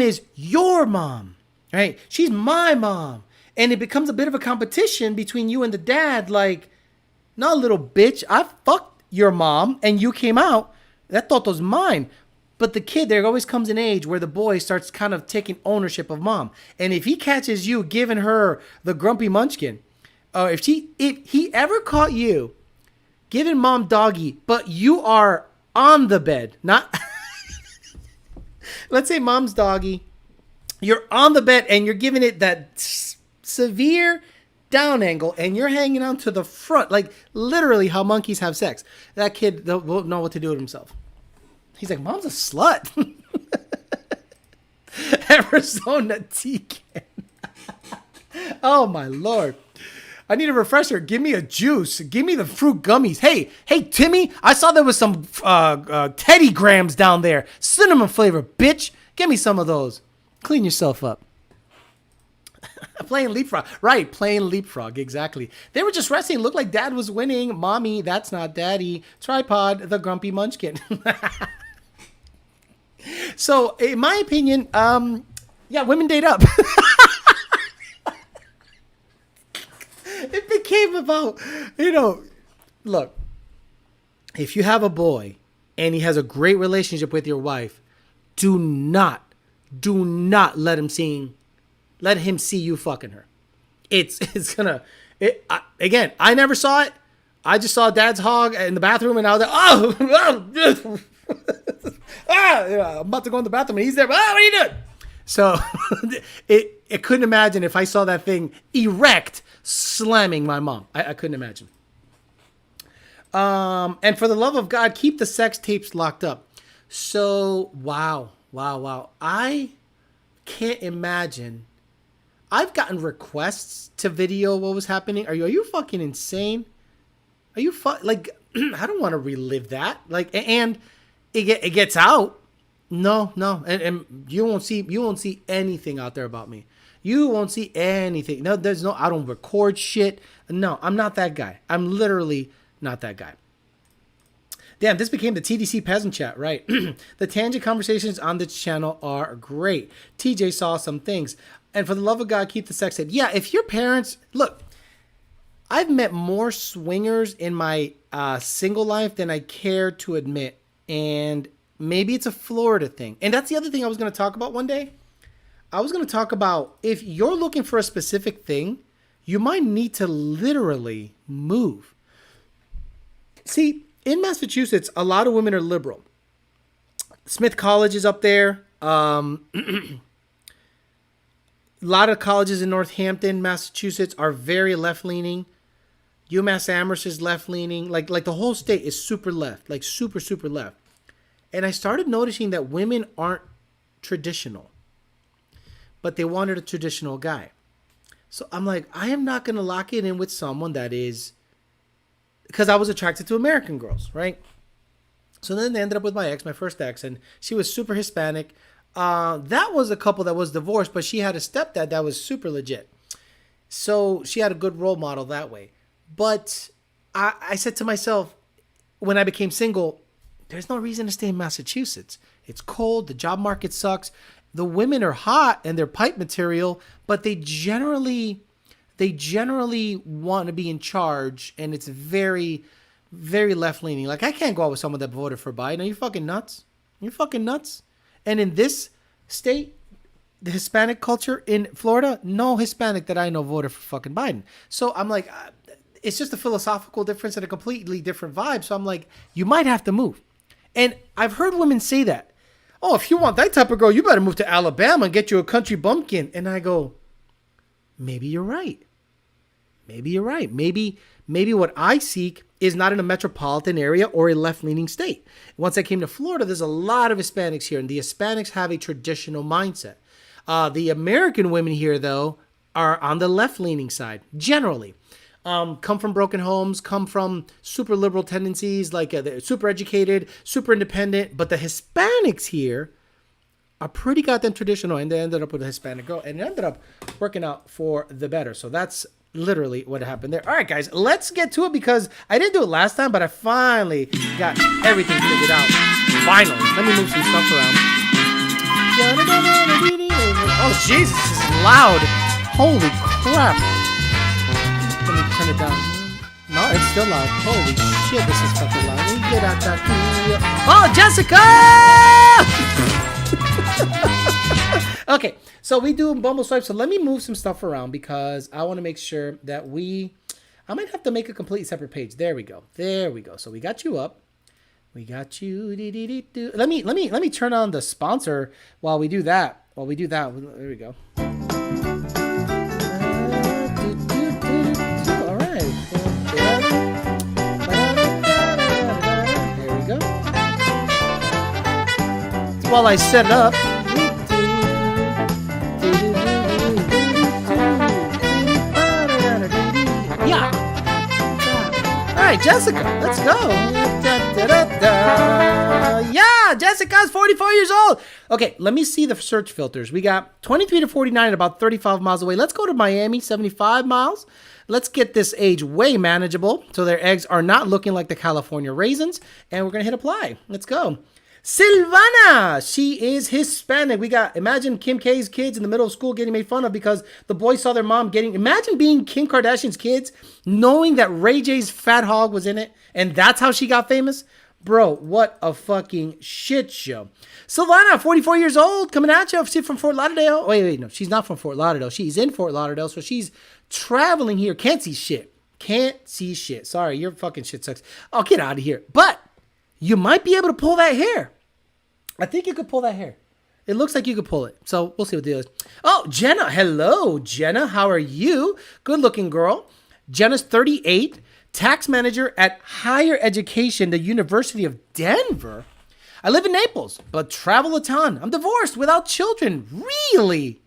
is your mom, right? She's my mom. And it becomes a bit of a competition between you and the dad. Like, no, little bitch, I fucked your mom and you came out. That Toto's mine. But the kid, there always comes an age where the boy starts kind of taking ownership of mom. And if he catches you giving her the grumpy munchkin, or if he ever caught you giving mom doggy, but you are on the bed, not, let's say mom's doggy, you're on the bed and you're giving it that severe down angle and you're hanging on to the front, like literally how monkeys have sex. That kid won't know what to do with himself. He's like, mom's a slut. Arizona Tecan. Oh my Lord. I need a refresher. Give me a juice. Give me the fruit gummies. Hey, Timmy, I saw there was some Teddy Grahams down there. Cinnamon flavor, bitch. Give me some of those. Clean yourself up. Playing leapfrog. Right, playing leapfrog. Exactly. They were just resting. Looked like dad was winning. Mommy, that's not daddy. Tripod, the grumpy munchkin. So, in my opinion, women date up. It became about, look, if you have a boy and he has a great relationship with your wife, do not let him see you fucking her. It's gonna, again, I never saw it. I just saw dad's hog in the bathroom and I was like, I'm about to go in the bathroom and he's there. What are you doing? So I couldn't imagine if I saw that thing erect slamming my mom. I couldn't imagine. And for the love of God, keep the sex tapes locked up. So, wow. I can't imagine. I've gotten requests to video what was happening. Are you fucking insane? Are you like, I don't want to relive that. Like, and it gets out. No. And you won't see anything out there about me. You won't see anything. No, I don't record shit. No, I'm not that guy. I'm literally not that guy. Damn, this became the TDC peasant chat, right? The tangent conversations on this channel are great. TJ saw some things. And for the love of God, keep the sex tape. Yeah, if your parents... Look, I've met more swingers in my single life than I care to admit. And maybe it's a Florida thing. And that's the other thing I was going to talk about one day. I was going to talk about if you're looking for a specific thing, you might need to literally move. See, in Massachusetts, a lot of women are liberal. Smith College is up there. A lot of colleges in Northampton, Massachusetts are very left-leaning. UMass Amherst is left-leaning. Like the whole state is super left, like super, super left. And I started noticing that women aren't traditional, but they wanted a traditional guy. So I'm like, I am not going to lock it in with someone that is, because I was attracted to American girls, right? So then they ended up with my ex, my first ex, and she was super Hispanic. That was a couple that was divorced, but she had a stepdad that was super legit. So she had a good role model that way. But I said to myself, when I became single, there's no reason to stay in Massachusetts. It's cold. The job market sucks. The women are hot and they're pipe material, but they generally want to be in charge, and it's very, very left-leaning. Like, I can't go out with someone that voted for Biden. Are you fucking nuts? You're fucking nuts. And in this state, the Hispanic culture in Florida, no Hispanic that I know voted for fucking Biden. So I'm like, it's just a philosophical difference and a completely different vibe. So I'm like, you might have to move. And I've heard women say that. Oh, if you want that type of girl, you better move to Alabama and get you a country bumpkin. And I go, maybe you're right. Maybe you're right. Maybe what I seek is not in a metropolitan area or a left-leaning state. Once I came to Florida, there's a lot of Hispanics here, and the Hispanics have a traditional mindset. The American women here, though, are on the left-leaning side, generally. Come from broken homes, come from super liberal tendencies, like they're super educated, super independent. But the Hispanics here are pretty goddamn traditional, and they ended up with a Hispanic girl, and it ended up working out for the better. So that's literally what happened there. All right, guys, let's get to it, because I didn't do it last time, but I finally got everything figured out. Finally. Let me move some stuff around. Oh, Jesus, this is loud. Holy crap. Let me turn it down. No, it's still loud. Holy shit, this is fucking loud. Let me get out that key. Oh, Jessica! Okay, so we do Bumble swipe. So let me move some stuff around, because I want to make sure that I might have to make a complete separate page. There we go. There we go. So we got you up. We got you. Let me turn on the sponsor while we do that. There we go. All right. There we go. While I set it up. Yeah. All right, Jessica, let's go. Yeah, Jessica's 44 years old. Okay, let me see the search filters. We got 23 to 49 at about 35 miles away. Let's go to Miami, 75 miles. Let's get this age way manageable so their eggs are not looking like the California raisins. And we're going to hit apply. Let's go. Silvana, she is Hispanic. We got, imagine Kim K's kids in the middle of school getting made fun of because the boys saw their mom imagine being Kim Kardashian's kids, knowing that Ray J's fat hog was in it, and that's how she got famous. Bro, what a fucking shit show. Silvana, 44 years old, coming at you. She's from Fort Lauderdale. Wait, no, she's not from Fort Lauderdale. She's in Fort Lauderdale, so she's traveling here. Can't see shit. Sorry, your fucking shit sucks. Oh, get out of here. But you might be able to pull that hair. I think you could pull that hair. It looks like you could pull it. So we'll see what the deal is. Oh, Jenna. Hello, Jenna. How are you? Good looking girl. Jenna's 38. Tax manager at higher education, the University of Denver. I live in Naples, but travel a ton. I'm divorced without children. Really?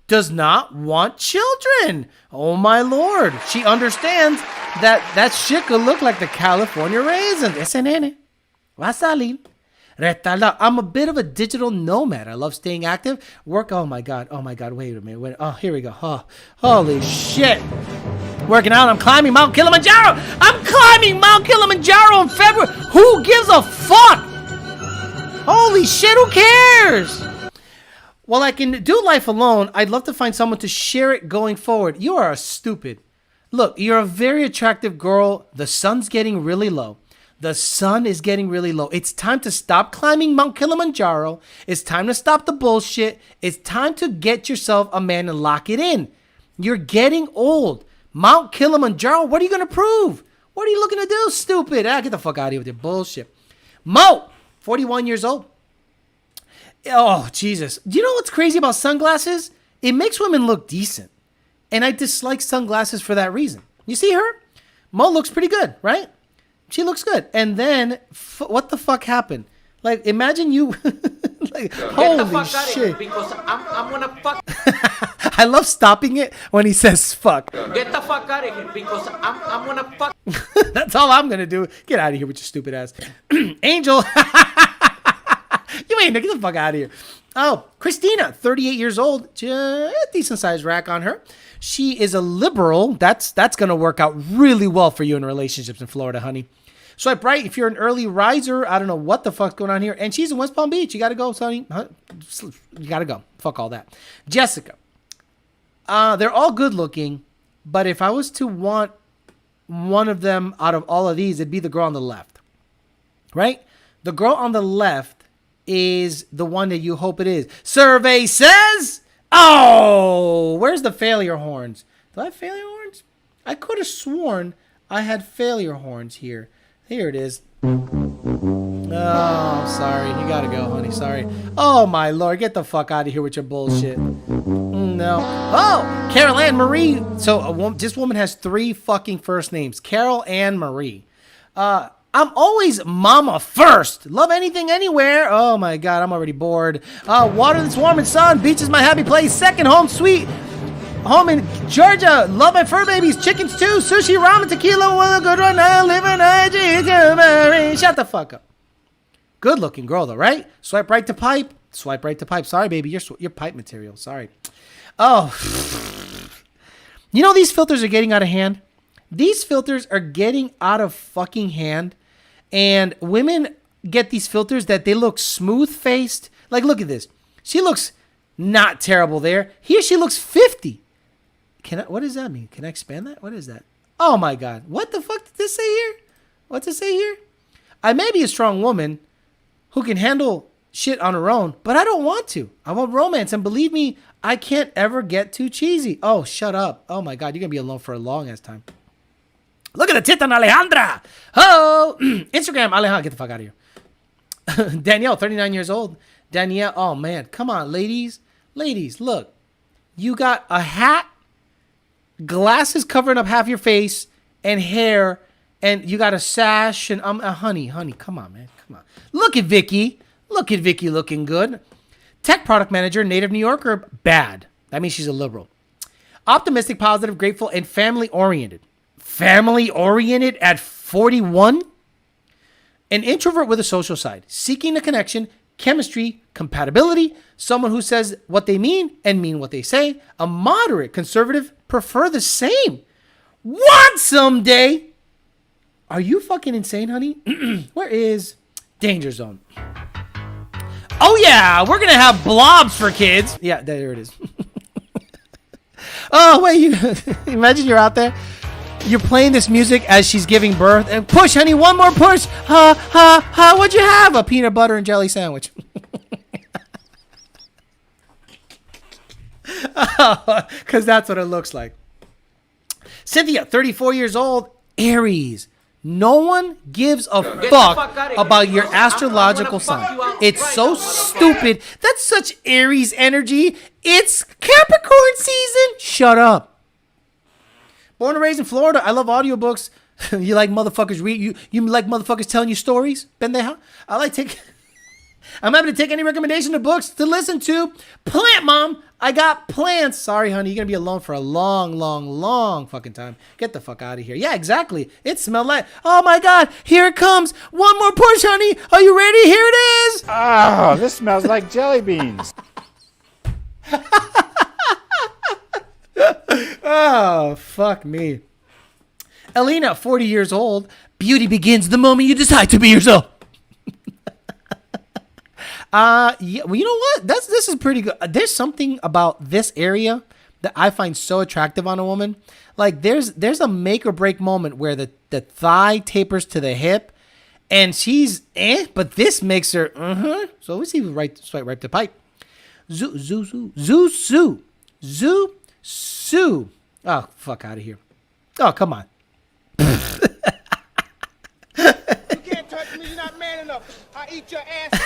Does not want children. Oh my Lord. She understands that shit could look like the California raisin. Ese nene va a salir. I'm a bit of a digital nomad. I love staying active. Work. Oh my God. Wait a minute. Oh, here we go. Oh, holy shit. Working out. I'm climbing Mount Kilimanjaro. In February. Who gives a fuck? Holy shit. Who cares? While I can do life alone, I'd love to find someone to share it going forward. You are a stupid. Look, you're a very attractive girl. The sun's getting really low. The sun is getting really low. It's time to stop climbing Mount Kilimanjaro. It's time to stop the bullshit. It's time to get yourself a man and lock it in. You're getting old. Mount Kilimanjaro, what are you going to prove? What are you looking to do, stupid? Get the fuck out of here with your bullshit. Mo, 41 years old. Oh, Jesus. Do you know what's crazy about sunglasses? It makes women look decent. And I dislike sunglasses for that reason. You see her? Mo looks pretty good, right? She looks good. And then, what the fuck happened? Like, imagine you... like, holy shit. Because I'm gonna fuck. I love stopping it when he says fuck. Get the fuck out of here because I'm gonna fuck. That's all I'm gonna do. Get out of here with your stupid ass. Angel. You ain't get the fuck out of here. Oh, Christina, 38 years old. Decent sized rack on her. She is a liberal. That's gonna work out really well for you in relationships in Florida, honey. Swipe right if you're an early riser. I don't know what the fuck's going on here. And she's in West Palm Beach. You gotta go, Sonny. You gotta go. Fuck all that. Jessica. They're all good looking, but if I was to want one of them out of all of these, it'd be the girl on the left. Right? The girl on the left is the one that you hope it is. Survey says, oh, where's the failure horns? Do I have failure horns? I could have sworn I had failure horns here. Here it is. Oh, sorry. You gotta go, honey. Sorry. Oh, my Lord. Get the fuck out of here with your bullshit. No. Oh, Carol Ann Marie. So this woman has 3 fucking first names. Carol Ann Marie. I'm always mama first. Love anything, anywhere. Oh, my God. I'm already bored. Water that's warm and sun. Beach is my happy place. Second home, sweet. Home in Georgia. Love my fur babies. Chickens too. Sushi, ramen, tequila. What a good one. I live in IG. Shut the fuck up. Good looking girl though, right? Swipe right to pipe. Swipe right to pipe. Sorry, baby. You're pipe material. Sorry. Oh. You know these filters are getting out of hand? These filters are getting out of fucking hand. And women get these filters that they look smooth faced. Like, look at this. She looks not terrible there. Here she looks 50. What does that mean? Can I expand that? What is that? Oh my God. What the fuck did this say here? What's it say here? I may be a strong woman who can handle shit on her own, but I don't want to. I want romance. And believe me, I can't ever get too cheesy. Oh, shut up. Oh my God. You're going to be alone for a long ass time. Look at the tit on Alejandra. Oh, Instagram. Alejandra, get the fuck out of here. Danielle, 39 years old. Danielle, oh man. Come on, ladies. Ladies, look. You got a hat, glasses covering up half your face, and hair, and you got a sash, and honey, come on, man, come on. Look at Vicky looking good. Tech product manager, native New Yorker, bad. That means she's a liberal. Optimistic, positive, grateful, and family oriented. Family oriented at 41. An introvert with a social side, seeking a connection, chemistry, compatibility, someone who says what they mean and mean what they say, a moderate conservative, prefer the same. Want someday? Are you fucking insane, honey? Where is Danger Zone? Oh yeah, we're gonna have blobs for kids. Yeah, there it is. Oh wait, you imagine you're out there, you're playing this music as she's giving birth, and push, honey, one more push. What'd you have? A peanut butter and jelly sandwich. Because that's what it looks like. Cynthia, 34 years old, Aries. No one gives a fuck about your astrological sign. It's so stupid. That's such Aries energy. It's Capricorn season. Shut up. Born and raised in Florida. I love audiobooks. You like motherfuckers read you like motherfuckers telling you stories? Pendeja. I'm happy to take any recommendation of books to listen to. Plant Mom. I got plants. Sorry, honey. You're going to be alone for a long, long, long fucking time. Get the fuck out of here. Yeah, exactly. It smelled like, oh my God, here it comes. One more push, honey. Are you ready? Here it is. Oh, this smells like jelly beans. Oh, fuck me. Elena, 40 years old. Beauty begins the moment you decide to be yourself. Yeah, well, you know what? This is pretty good. There's something about this area that I find so attractive on a woman. Like there's a make or break moment where the thigh tapers to the hip, and she's but this makes her So we see swipe right to pipe. Zoo. Oh, fuck out of here. Oh, come on. You can't touch me. You're not man enough. I eat your ass.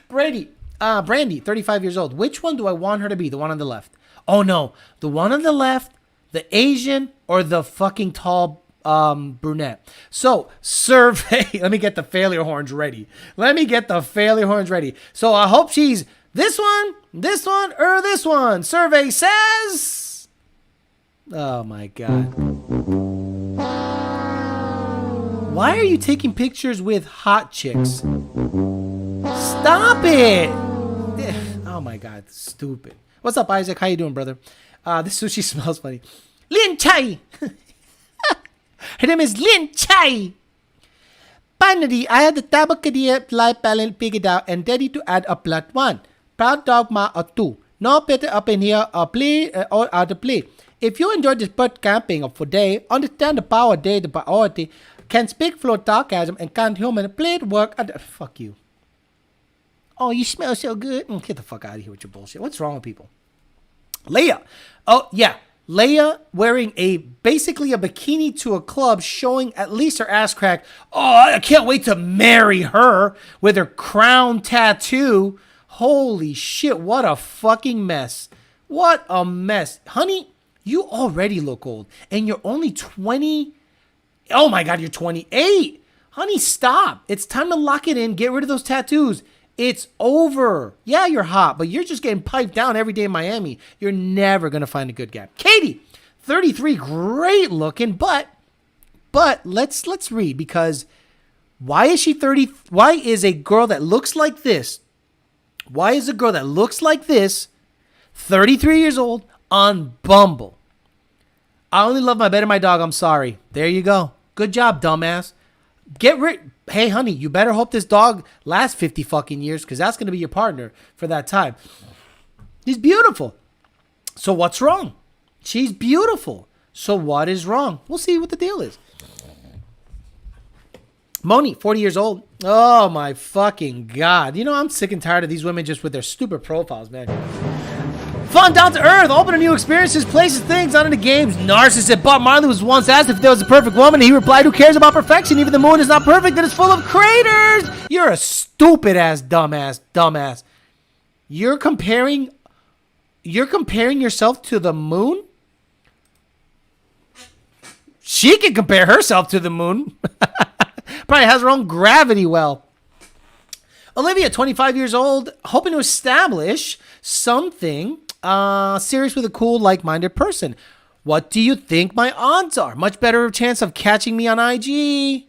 Brady, Brandy, 35 years old. Which one do I want her to be? The one on the left. Oh, no. The one on the left, the Asian, or the fucking tall brunette. So, survey. Let me get the failure horns ready. So, I hope she's this one, or this one. Survey says... Oh, my God. Why are you taking pictures with hot chicks? Stop it! Oh my God, stupid. What's up, Isaac? How you doing, brother? This sushi smells funny. Lin Chai! Her name is Lin Chai! Finally, I had the Tabacadia life balance figured out and ready to add a plot one. Proud dogma or two. No better up in here or play or out of play. If you enjoyed this bird camping of today, understand the power of day, the priority, can speak flow sarcasm and can't human play it work. Fuck you. Oh, you smell so good. Get the fuck out of here with your bullshit. What's wrong with people? Leia. Oh, yeah. Leia wearing basically a bikini to a club showing at least her ass crack. Oh, I can't wait to marry her with her crown tattoo. Holy shit, what a fucking mess. What a mess. Honey, you already look old and you're only 20. Oh my God, you're 28. Honey, stop. It's time to lock it in. Get rid of those tattoos. It's over. Yeah, you're hot, but you're just getting piped down every day in Miami. You're never going to find a good guy. Katie, 33, great looking, but let's read, because why is she 30? Why is a girl that looks like this? Why is a girl that looks like this 33 years old on Bumble? I only love my bed and my dog. I'm sorry. There you go. Good job, dumbass. Get rid. Hey, honey, you better hope this dog lasts 50 fucking years, because that's going to be your partner for that time. He's beautiful. So what's wrong? She's beautiful. So what is wrong? We'll see what the deal is. Moni, 40 years old. Oh, my fucking God. You know, I'm sick and tired of these women just with their stupid profiles, man. Fun, down to earth, open to new experiences, places, things, not into games. Narcissist. Bob Marley was once asked if there was a perfect woman, and he replied, who cares about perfection? Even the moon is not perfect, and it's full of craters. You're a stupid ass, dumbass. You're comparing yourself to the moon? She can compare herself to the moon. Probably has her own gravity well. Olivia, 25 years old, hoping to establish something serious with a cool, like-minded person. What do you think my odds are? Much better chance of catching me on IG.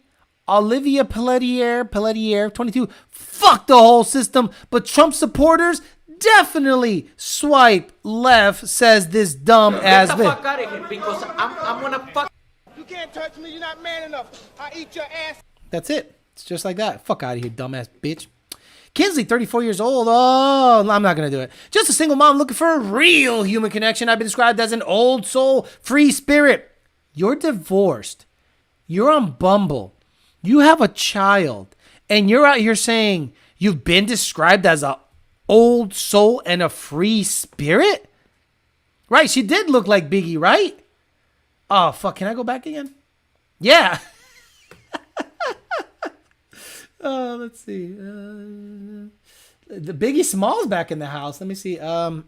Olivia Pelletier, 22. Fuck the whole system, but Trump supporters definitely swipe left, says this dumb ass Get the bitch. fuck out of here, because I'm gonna fuck. You can't touch me. You're not man enough. I eat your ass. That's it. It's just like that. Fuck out of here, dumbass bitch. Kinsley, 34 years old. Oh, I'm not going to do it. Just a single mom looking for a real human connection. I've been described as an old soul, free spirit. You're divorced. You're on Bumble. You have a child. And you're out here saying you've been described as an old soul and a free spirit? Right, she did look like Biggie, right? Oh, fuck. Can I go back again? Yeah. Let's see. The Biggie Smalls back in the house. Let me see. I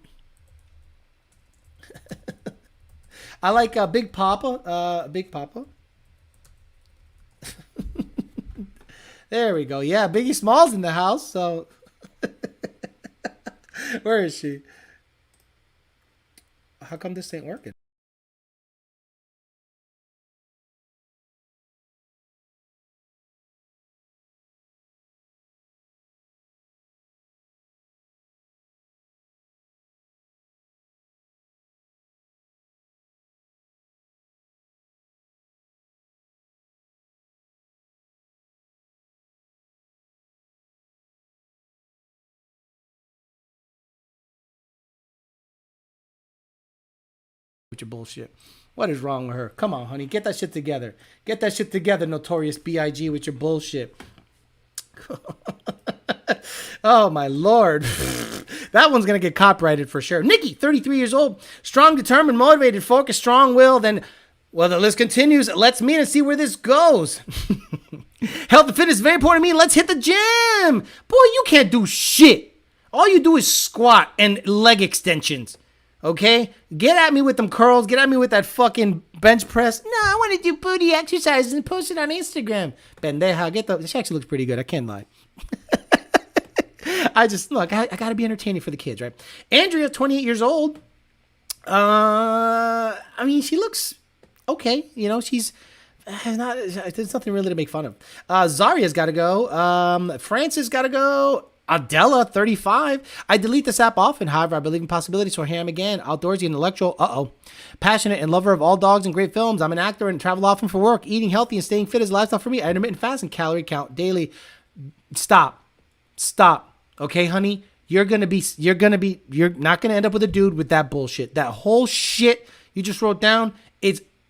like Big Papa. Big Papa. There we go. Yeah, Biggie Smalls in the house. So, where is she? How come this ain't working? With your bullshit. What is wrong with her? Come on, honey. Get that shit together. Get that shit together, Notorious B.I.G. with your bullshit. Oh, my Lord. That one's going to get copyrighted for sure. Nikki, 33 years old. Strong, determined, motivated, focused, strong will. Then, well, the list continues. Let's meet and see where this goes. Health and fitness is very important to me. Let's hit the gym. Boy, you can't do shit. All you do is squat and leg extensions. Okay? Get at me with them curls. Get at me with that fucking bench press. No, I want to do booty exercises and post it on Instagram. Pendeja, she actually looks pretty good. I can't lie. I got to be entertaining for the kids, right? Andrea, 28 years old. I mean, she looks okay. You know, she's not, there's nothing really to make fun of. Zaria's got to go. Francis got to go. Adela, 35. I delete this app often. However, I believe in possibilities, so here I am again. Outdoorsy and intellectual. Passionate and lover of all dogs and great films. I'm an actor and travel often for work. Eating healthy and staying fit is a lifestyle for me. I intermittent fast and calorie count daily. Stop. Okay, honey? You're not gonna end up with a dude with that bullshit. That whole shit you just wrote down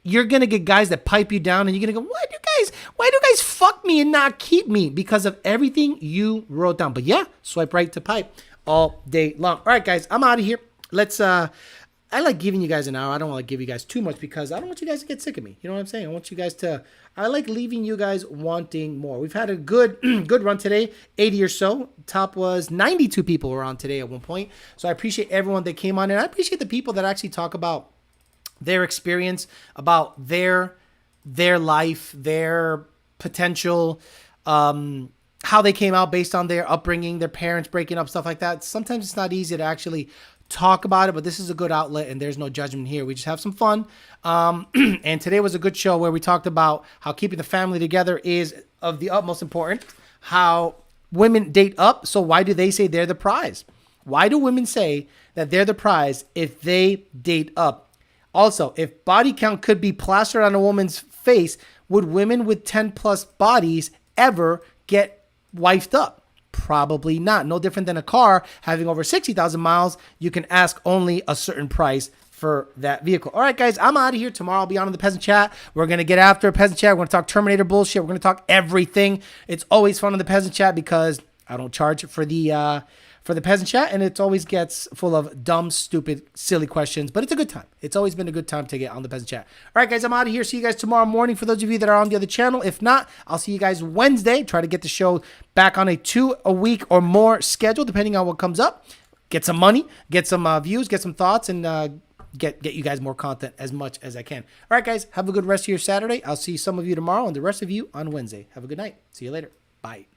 you're gonna get guys that pipe you down, and you're gonna go, why do guys fuck me and not keep me? Because of everything you wrote down. But yeah, swipe right to pipe all day long. All right, guys, I'm out of here. I like giving you guys an hour. I don't want to give you guys too much because I don't want you guys to get sick of me. You know what I'm saying? I want you guys I like leaving you guys wanting more. We've had a good run today, 80 or so. Top was 92 people were on today at one point. So I appreciate everyone that came on, and I appreciate the people that actually talk about their experience, about their life, their potential, how they came out based on their upbringing, their parents breaking up, stuff like that. Sometimes it's not easy to actually talk about it, but this is a good outlet and there's no judgment here. We just have some fun. And today was a good show where we talked about how keeping the family together is of the utmost importance, how women date up. So why do they say they're the prize? Why do women say that they're the prize if they date up? Also, if body count could be plastered on a woman's face, would women with 10 plus bodies ever get wifed up? Probably not. No different than a car having over 60,000 miles. You can ask only a certain price for that vehicle. All right, guys, I'm out of here. Tomorrow I'll be on the Peasant Chat. We're going to get after Peasant Chat. We're going to talk Terminator bullshit. We're going to talk everything. It's always fun on the Peasant Chat because I don't charge for the Peasant Chat, and it always gets full of dumb, stupid, silly questions, but it's a good time. It's always been a good time to get on the Peasant Chat. All right, guys, I'm out of here. See you guys tomorrow morning for those of you that are on the other channel. If not, I'll see you guys Wednesday. Try to get the show back on a 2-a-week or more schedule, depending on what comes up. Get some money, get some views, get some thoughts, and get you guys more content as much as I can. All right, guys, have a good rest of your Saturday. I'll see some of you tomorrow and the rest of you on Wednesday. Have a good night. See you later. Bye.